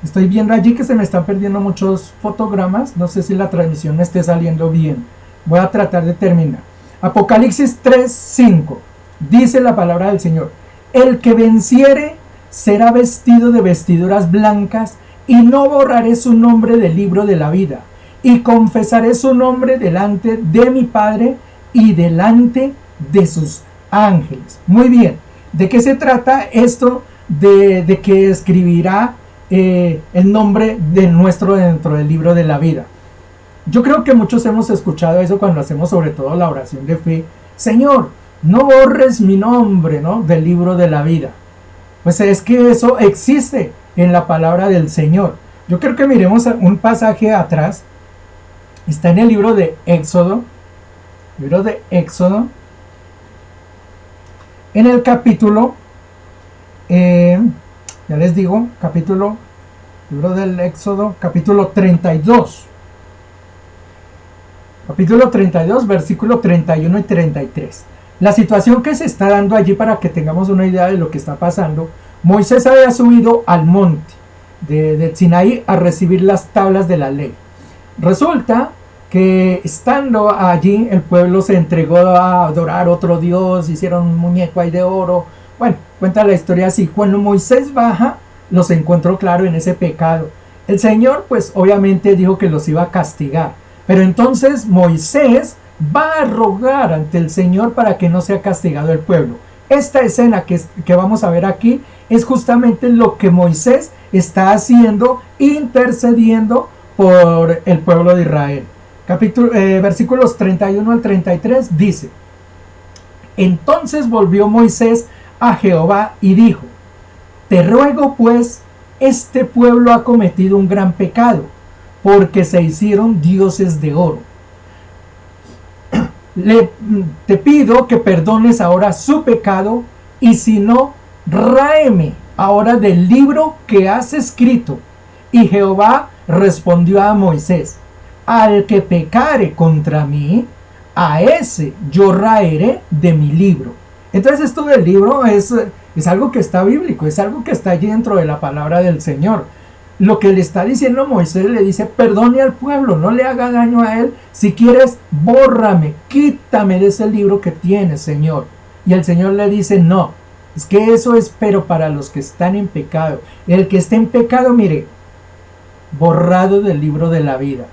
estoy viendo allí que se me están perdiendo muchos fotogramas. No sé si la transmisión me esté saliendo bien. Voy a tratar de terminar. Apocalipsis 3:5. Dice la palabra del Señor: el que venciere será vestido de vestiduras blancas, y no borraré su nombre del libro de la vida, y confesaré su nombre delante de mi Padre y delante de sus ángeles. Muy bien, ¿de qué se trata esto de que escribirá el nombre de nuestro dentro del libro de la vida? Yo creo que muchos hemos escuchado eso cuando hacemos sobre todo la oración de fe. Señor, no borres mi nombre, ¿no?, del libro de la vida. Pues es que eso existe en la palabra del Señor. Yo creo que miremos un pasaje atrás. Está en el libro de Éxodo. En el capítulo, ya les digo, libro del Éxodo, capítulo 32. Capítulo 32, versículo 31 y 33. La situación que se está dando allí, para que tengamos una idea de lo que está pasando: Moisés había subido al monte de Sinaí a recibir las tablas de la ley. Resulta que estando allí, el pueblo se entregó a adorar otro dios, hicieron un muñeco ahí de oro. Bueno, cuenta la historia así. Cuando Moisés baja, los encontró, claro, en ese pecado. El Señor, pues obviamente dijo que los iba a castigar. Pero entonces Moisés va a rogar ante el Señor para que no sea castigado el pueblo. Esta escena que vamos a ver aquí es justamente lo que Moisés está haciendo, intercediendo por el pueblo de Israel. Versículos 31 al 33 dice: entonces volvió Moisés a Jehová y dijo: te ruego pues, este pueblo ha cometido un gran pecado, porque se hicieron dioses de oro. Te pido que perdones ahora su pecado, y si no, ráeme ahora del libro que has escrito. Y Jehová respondió a Moisés: al que pecare contra mí, a ese yo raeré de mi libro. Entonces esto del libro es algo que está bíblico, es algo que está allí dentro de la palabra del Señor. lo que le está diciendo Moisés, le dice, perdone al pueblo, no le haga daño a él. Si quieres, bórrame, quítame de ese libro que tienes, Señor. Y el Señor le dice, no, es que eso es pero para los que están en pecado. El que esté en pecado, mire, borrado del libro de la vida.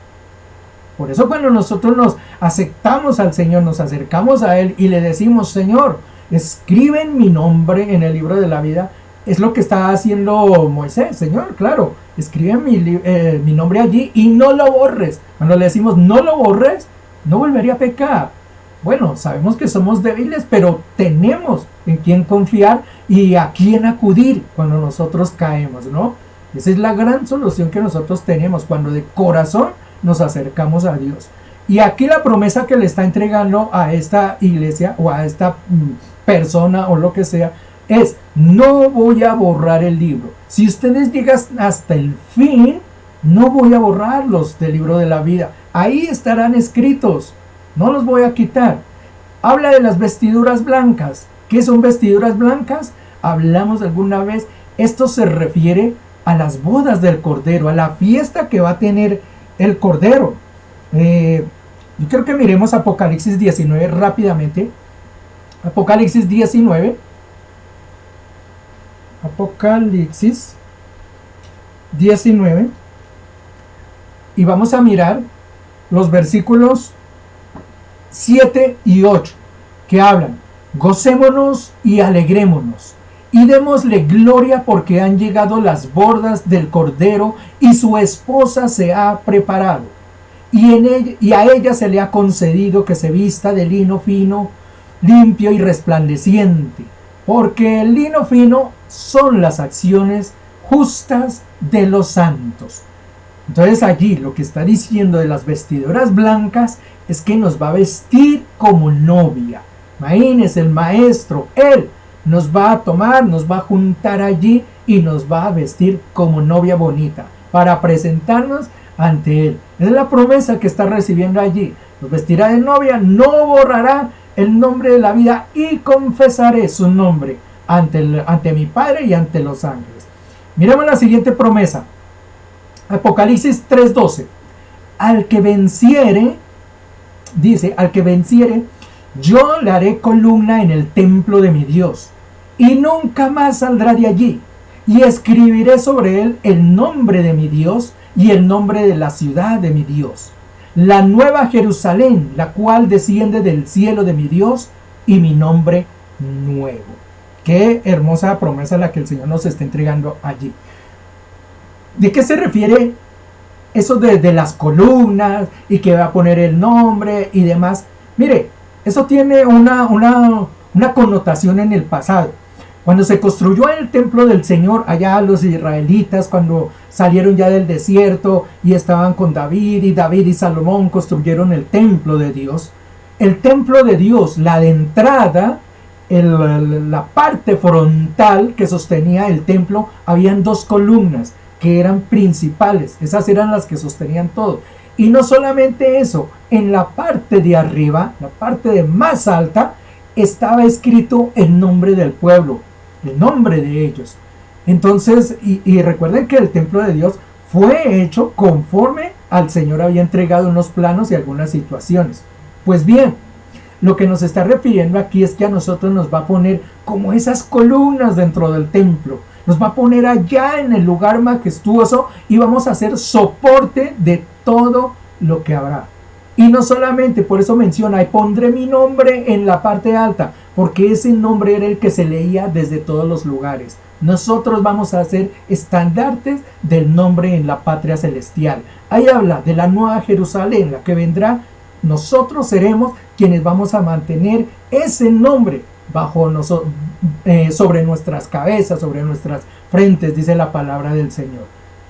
Por eso cuando nosotros nos aceptamos al Señor, nos acercamos a Él y le decimos, Señor, escribe mi nombre en el libro de la vida, es lo que está haciendo Moisés. Señor, claro, escribe mi nombre allí y no lo borres. Cuando le decimos no lo borres, no volvería a pecar. Bueno, sabemos que somos débiles, pero tenemos en quién confiar y a quién acudir cuando nosotros caemos, ¿no? Esa es la gran solución que nosotros tenemos cuando de corazón nos acercamos a Dios. Y aquí la promesa que le está entregando a esta iglesia o a esta persona o lo que sea es, no voy a borrar el libro. Si ustedes llegan hasta el fin, no voy a borrarlos del libro de la vida. Ahí estarán escritos. No los voy a quitar. Habla de las vestiduras blancas. ¿Qué son vestiduras blancas? Hablamos alguna vez. Esto se refiere a las bodas del Cordero, a la fiesta que va a tener el Cordero. Yo creo que miremos Apocalipsis 19 rápidamente. Apocalipsis 19. Apocalipsis 19. Y vamos a mirar los versículos 7 y 8, que hablan, gocémonos y alegrémonos, y démosle gloria porque han llegado las bodas del Cordero, y su esposa se ha preparado, y a ella se le ha concedido que se vista de lino fino, limpio y resplandeciente, porque el lino fino son las acciones justas de los santos. Entonces allí lo que está diciendo de las vestiduras blancas es que nos va a vestir como novia. Imagínense, el maestro, él nos va a tomar, nos va a juntar allí y nos va a vestir como novia bonita para presentarnos ante él. Es la promesa que está recibiendo allí. Nos vestirá de novia, no borrará el nombre de la vida y confesaré su nombre ante mi Padre y ante los ángeles. Miremos la siguiente promesa. Apocalipsis 3:12. Al que venciere, dice, al que venciere, yo le haré columna en el templo de mi Dios, y nunca más saldrá de allí, y escribiré sobre él el nombre de mi Dios y el nombre de la ciudad de mi Dios, la nueva Jerusalén, la cual desciende del cielo de mi Dios, y mi nombre nuevo. Qué hermosa promesa la que el Señor nos está entregando allí. ¿De qué se refiere eso de las columnas y que va a poner el nombre y demás? Mire, eso tiene una connotación en el pasado. Cuando se construyó el templo del Señor, allá los israelitas, cuando salieron ya del desierto y estaban con David y Salomón construyeron el templo de Dios. El templo de Dios, la de entrada, la parte frontal que sostenía el templo, habían dos columnas que eran principales. Esas eran las que sostenían todo. Y no solamente eso, en la parte de arriba, la parte de más alta, estaba escrito el nombre del pueblo, el nombre de ellos. Entonces, y recuerden que el templo de Dios fue hecho conforme al Señor había entregado unos planos y algunas situaciones. Pues bien, lo que nos está refiriendo aquí es que a nosotros nos va a poner como esas columnas dentro del templo. Nos va a poner allá en el lugar majestuoso y vamos a hacer soporte de todo lo que habrá. Y no solamente, por eso menciona, y pondré mi nombre en la parte alta, porque ese nombre era el que se leía desde todos los lugares. Nosotros vamos a hacer estandartes del nombre en la patria celestial. Ahí habla de la nueva Jerusalén, la que vendrá. Nosotros seremos quienes vamos a mantener ese nombre bajo nosotros, sobre nuestras cabezas, sobre nuestras frentes, dice la palabra del Señor.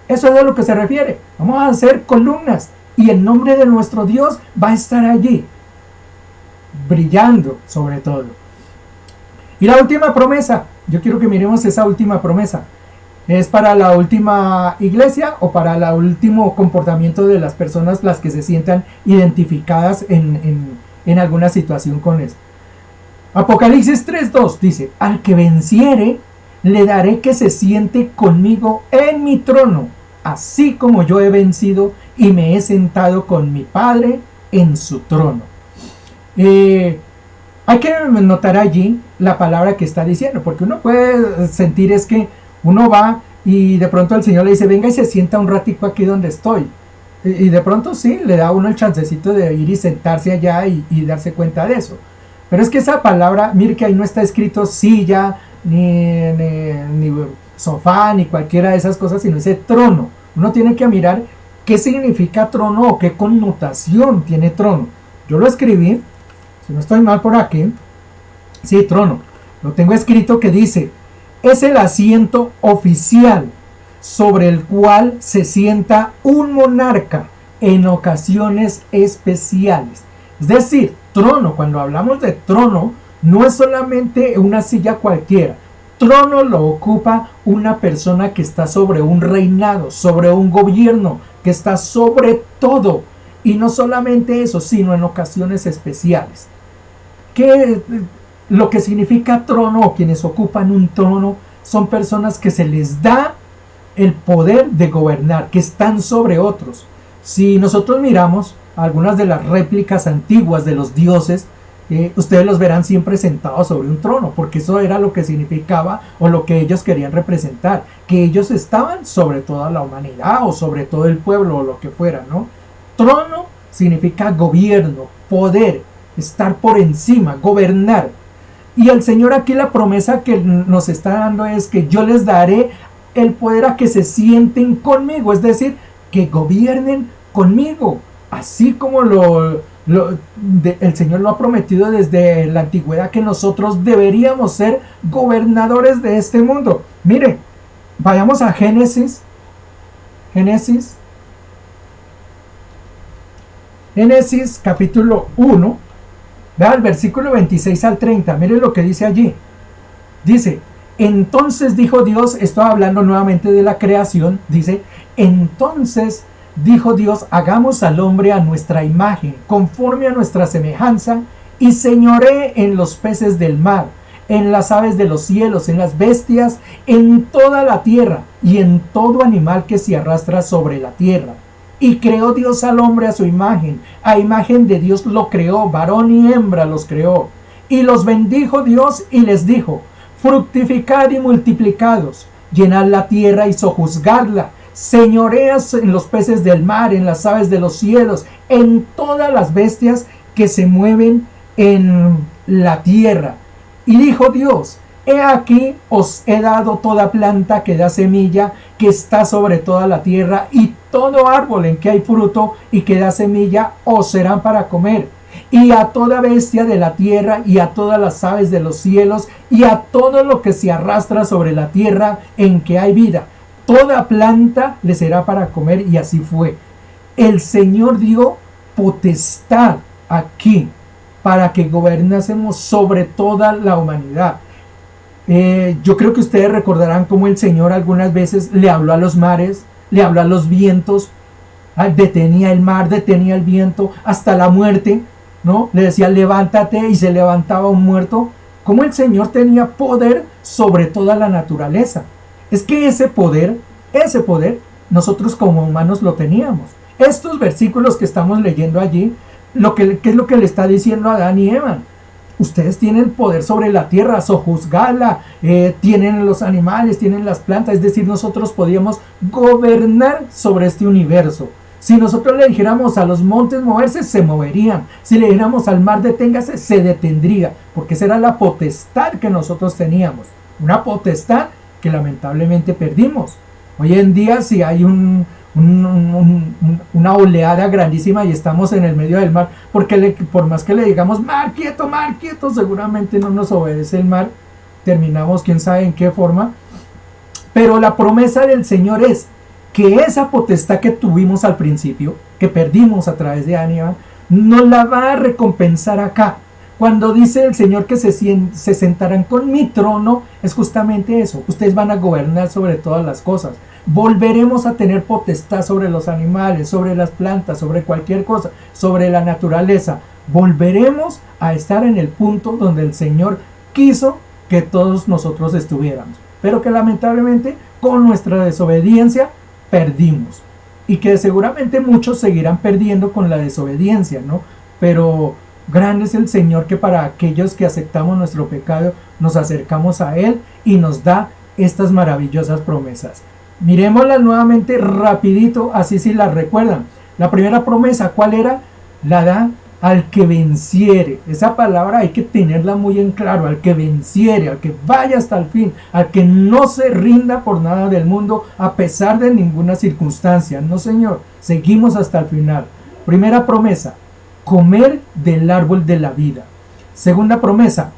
Eso es a lo que se refiere. Vamos a hacer columnas y el nombre de nuestro Dios va a estar allí, brillando sobre todo. Y la última promesa, yo quiero que miremos esa última promesa. ¿Es para la última iglesia o para el último comportamiento de las personas, las que se sientan identificadas en alguna situación con eso? Apocalipsis 3:2 dice, al que venciere, le daré que se siente conmigo en mi trono, así como yo he vencido y me he sentado con mi Padre en su trono. Hay que notar allí la palabra que está diciendo, porque uno puede sentir es que uno va y de pronto el Señor le dice, venga y se sienta un ratico aquí donde estoy. Y de pronto sí, le da a uno el chancecito de ir y sentarse allá y darse cuenta de eso. Pero es que esa palabra, mire que ahí no está escrito silla, ni sofá, ni cualquiera de esas cosas, sino ese trono. Uno tiene que mirar qué significa trono o qué connotación tiene trono. Yo lo escribí, si no estoy mal por aquí, sí, trono. Lo tengo escrito que dice, es el asiento oficial sobre el cual se sienta un monarca en ocasiones especiales. Es decir, trono, cuando hablamos de trono, no es solamente una silla cualquiera. Trono lo ocupa una persona que está sobre un reinado, sobre un gobierno, que está sobre todo. Y no solamente eso, sino en ocasiones especiales. Lo que significa trono, o quienes ocupan un trono, son personas que se les da el poder de gobernar, que están sobre otros. Si nosotros miramos algunas de las réplicas antiguas de los dioses, ustedes los verán siempre sentados sobre un trono, porque eso era lo que significaba o lo que ellos querían representar, que ellos estaban sobre toda la humanidad o sobre todo el pueblo o lo que fuera, ¿no? Trono significa gobierno, poder, estar por encima, gobernar. Y el Señor aquí la promesa que nos está dando es que yo les daré el poder a que se sienten conmigo, es decir, que gobiernen conmigo, así como el Señor lo ha prometido desde la antigüedad, que nosotros deberíamos ser gobernadores de este mundo. Mire, vayamos a Génesis capítulo 1, vea el versículo 26 al 30, mire lo que dice allí. Dice, entonces dijo Dios, estoy hablando nuevamente de la creación, dice, entonces dijo Dios, hagamos al hombre a nuestra imagen, conforme a nuestra semejanza, y señoree en los peces del mar, en las aves de los cielos, en las bestias, en toda la tierra, y en todo animal que se arrastra sobre la tierra. Y creó Dios al hombre a su imagen, a imagen de Dios lo creó, varón y hembra los creó. Y los bendijo Dios y les dijo, fructificad y multiplicados, llenad la tierra y sojuzgadla, señoreas en los peces del mar, en las aves de los cielos, en todas las bestias que se mueven en la tierra. Y dijo Dios, he aquí os he dado toda planta que da semilla, que está sobre toda la tierra, y todo árbol en que hay fruto y que da semilla os serán para comer. Y a toda bestia de la tierra, y a todas las aves de los cielos, y a todo lo que se arrastra sobre la tierra en que hay vida, toda planta le será para comer. Y así fue. El Señor dio potestad aquí para que gobernásemos sobre toda la humanidad. Yo creo que ustedes recordarán cómo el Señor algunas veces le habló a los mares, le habló a los vientos, detenía el mar, detenía el viento, hasta la muerte, ¿no? Le decía levántate y se levantaba un muerto. Cómo el Señor tenía poder sobre toda la naturaleza. Es que ese poder, nosotros como humanos lo teníamos. Estos versículos que estamos leyendo allí, ¿qué es lo que le está diciendo a Adán y Eva? Ustedes tienen poder sobre la tierra, sojuzgarla, tienen los animales, tienen las plantas, es decir, nosotros podíamos gobernar sobre este universo. Si nosotros le dijéramos a los montes moverse, se moverían. Si le dijéramos al mar deténgase, se detendría, porque esa era la potestad que nosotros teníamos. Una potestad que lamentablemente perdimos. Hoy en día, si hay una oleada grandísima y estamos en el medio del mar, porque por más que le digamos mar quieto, seguramente no nos obedece el mar, terminamos quién sabe en qué forma. Pero la promesa del Señor es que esa potestad que tuvimos al principio, que perdimos a través de Aníbal, nos la va a recompensar acá. Cuando dice el Señor que se sentarán con mi trono, es justamente eso. Ustedes van a gobernar sobre todas las cosas. Volveremos a tener potestad sobre los animales, sobre las plantas, sobre cualquier cosa, sobre la naturaleza. Volveremos a estar en el punto donde el Señor quiso que todos nosotros estuviéramos. Pero que lamentablemente con nuestra desobediencia perdimos. Y que seguramente muchos seguirán perdiendo con la desobediencia, ¿no? Pero grande es el Señor que para aquellos que aceptamos nuestro pecado, nos acercamos a Él y nos da estas maravillosas promesas. Mirémoslas nuevamente rapidito, así si las recuerdan. La primera promesa, ¿cuál era? La da al que venciere. Esa palabra hay que tenerla muy en claro. Al que venciere, al que vaya hasta el fin, al que no se rinda por nada del mundo a pesar de ninguna circunstancia. No, Señor, seguimos hasta el final. Primera promesa, comer del árbol de la vida. Segunda promesa,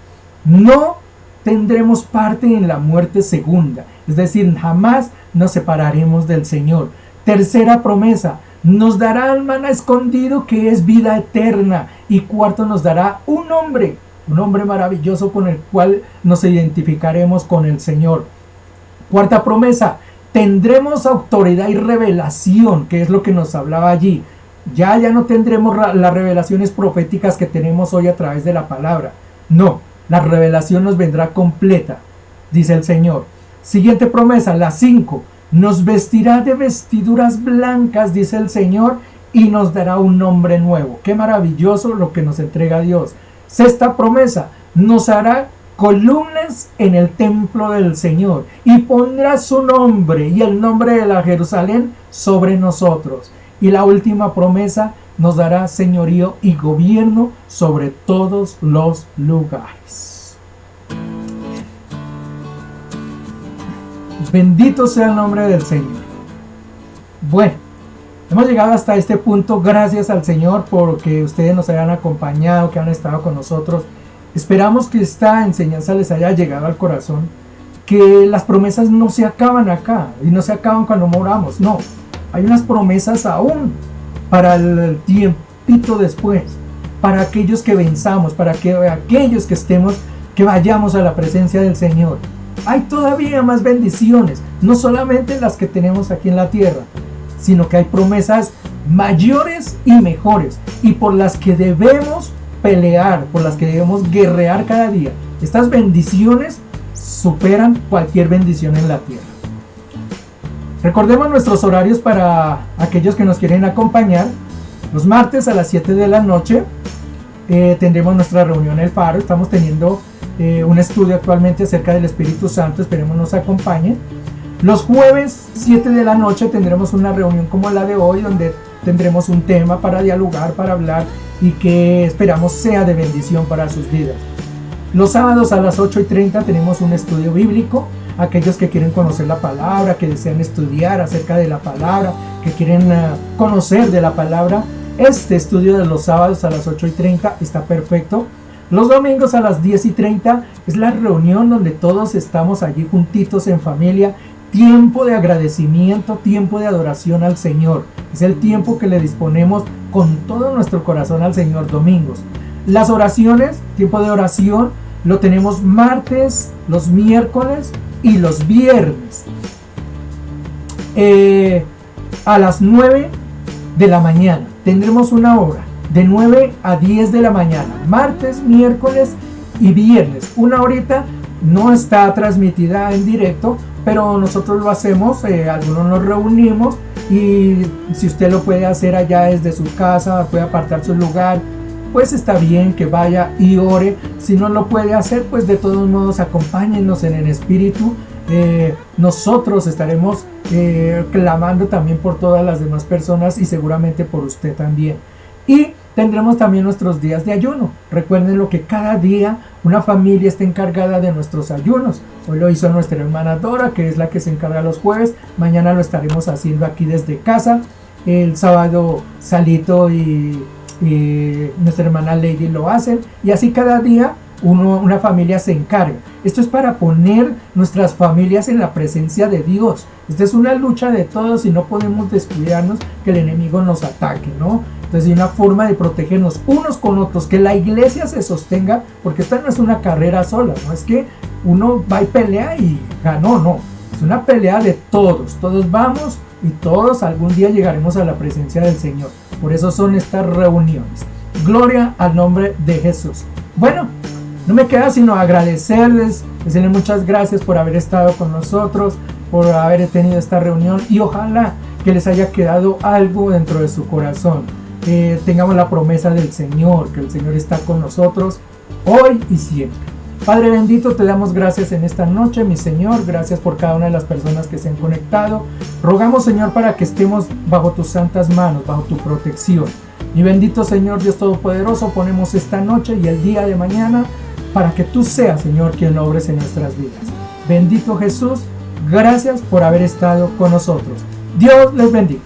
no tendremos parte en la muerte segunda. Es decir, jamás nos separaremos del Señor. Tercera promesa, nos dará el maná escondido que es vida eterna. Y cuarto, nos dará un hombre maravilloso con el cual nos identificaremos con el Señor. Cuarta promesa, tendremos autoridad y revelación, que es lo que nos hablaba allí. Ya no tendremos las revelaciones proféticas que tenemos hoy a través de la palabra. No, la revelación nos vendrá completa, dice el Señor. Siguiente promesa, la 5. Nos vestirá de vestiduras blancas, dice el Señor, y nos dará un nombre nuevo. Qué maravilloso lo que nos entrega Dios. Sexta promesa, nos hará columnas en el templo del Señor y pondrá su nombre y el nombre de la Jerusalén sobre nosotros. Y la última promesa, nos dará señorío y gobierno sobre todos los lugares. Bendito sea el nombre del Señor. Bueno, hemos llegado hasta este punto. Gracias al Señor porque ustedes nos hayan acompañado, que han estado con nosotros. Esperamos que esta enseñanza les haya llegado al corazón, que las promesas no se acaban acá y no se acaban cuando moramos, no. Hay unas promesas aún para el tiempito después, para aquellos que venzamos, para que aquellos que estemos, que vayamos a la presencia del Señor. Hay todavía más bendiciones, no solamente las que tenemos aquí en la tierra, sino que hay promesas mayores y mejores, y por las que debemos pelear, por las que debemos guerrear cada día. Estas bendiciones superan cualquier bendición en la tierra. Recordemos nuestros horarios para aquellos que nos quieren acompañar. Los martes a las 7 de la noche tendremos nuestra reunión El Faro. Estamos teniendo un estudio actualmente acerca del Espíritu Santo. Esperemos nos acompañen. Los jueves 7 de la noche tendremos una reunión como la de hoy, donde tendremos un tema para dialogar, para hablar y que esperamos sea de bendición para sus vidas. Los sábados a las 8:30 tenemos un estudio bíblico. Aquellos que quieren conocer la palabra, que desean estudiar acerca de la palabra, que quieren conocer de la palabra, este estudio de los sábados a las 8:30 está perfecto. Los domingos a las 10:30 es la reunión donde todos estamos allí juntitos en familia. Tiempo de agradecimiento, tiempo de adoración al Señor. Es el tiempo que le disponemos con todo nuestro corazón al Señor. Domingos. Las oraciones, tiempo de oración, lo tenemos martes, los miércoles y los viernes. A las 9 de la mañana tendremos una hora. De 9 a 10 de la mañana. Martes, miércoles y viernes. Una horita. No está transmitida en directo, pero nosotros lo hacemos, algunos nos reunimos y si usted lo puede hacer allá desde su casa, puede apartar su lugar, pues está bien que vaya y ore. Si no lo puede hacer, pues de todos modos acompáñenos en el espíritu. Nosotros estaremos clamando también por todas las demás personas y seguramente por usted también. Y tendremos también nuestros días de ayuno. Recuerden lo que cada día una familia está encargada de nuestros ayunos. Hoy lo hizo nuestra hermana Dora, que es la que se encarga los jueves. Mañana lo estaremos haciendo aquí desde casa. El sábado Salito y nuestra hermana Lady lo hacen. Y así cada día una familia se encarga. Esto es para poner nuestras familias en la presencia de Dios. Esta es una lucha de todos y no podemos descuidarnos que el enemigo nos ataque, ¿no? Entonces hay una forma de protegernos unos con otros, que la iglesia se sostenga, porque esta no es una carrera sola, no es que uno va y pelea y ganó, no, es una pelea de todos vamos y todos algún día llegaremos a la presencia del Señor. Por eso son estas reuniones. Gloria al nombre de Jesús. Bueno, no me queda sino agradecerles, decirles muchas gracias por haber estado con nosotros. por haber tenido esta reunión y ojalá que les haya quedado algo dentro de su corazón. Tengamos la promesa del Señor, que el Señor está con nosotros hoy y siempre. Padre bendito, te damos gracias en esta noche, mi Señor. Gracias por cada una de las personas que se han conectado. Rogamos, Señor, para que estemos bajo tus santas manos, bajo tu protección. Mi bendito Señor Dios Todopoderoso, ponemos esta noche y el día de mañana para que tú seas, Señor, quien obres en nuestras vidas. Bendito Jesús, gracias por haber estado con nosotros. Dios les bendiga.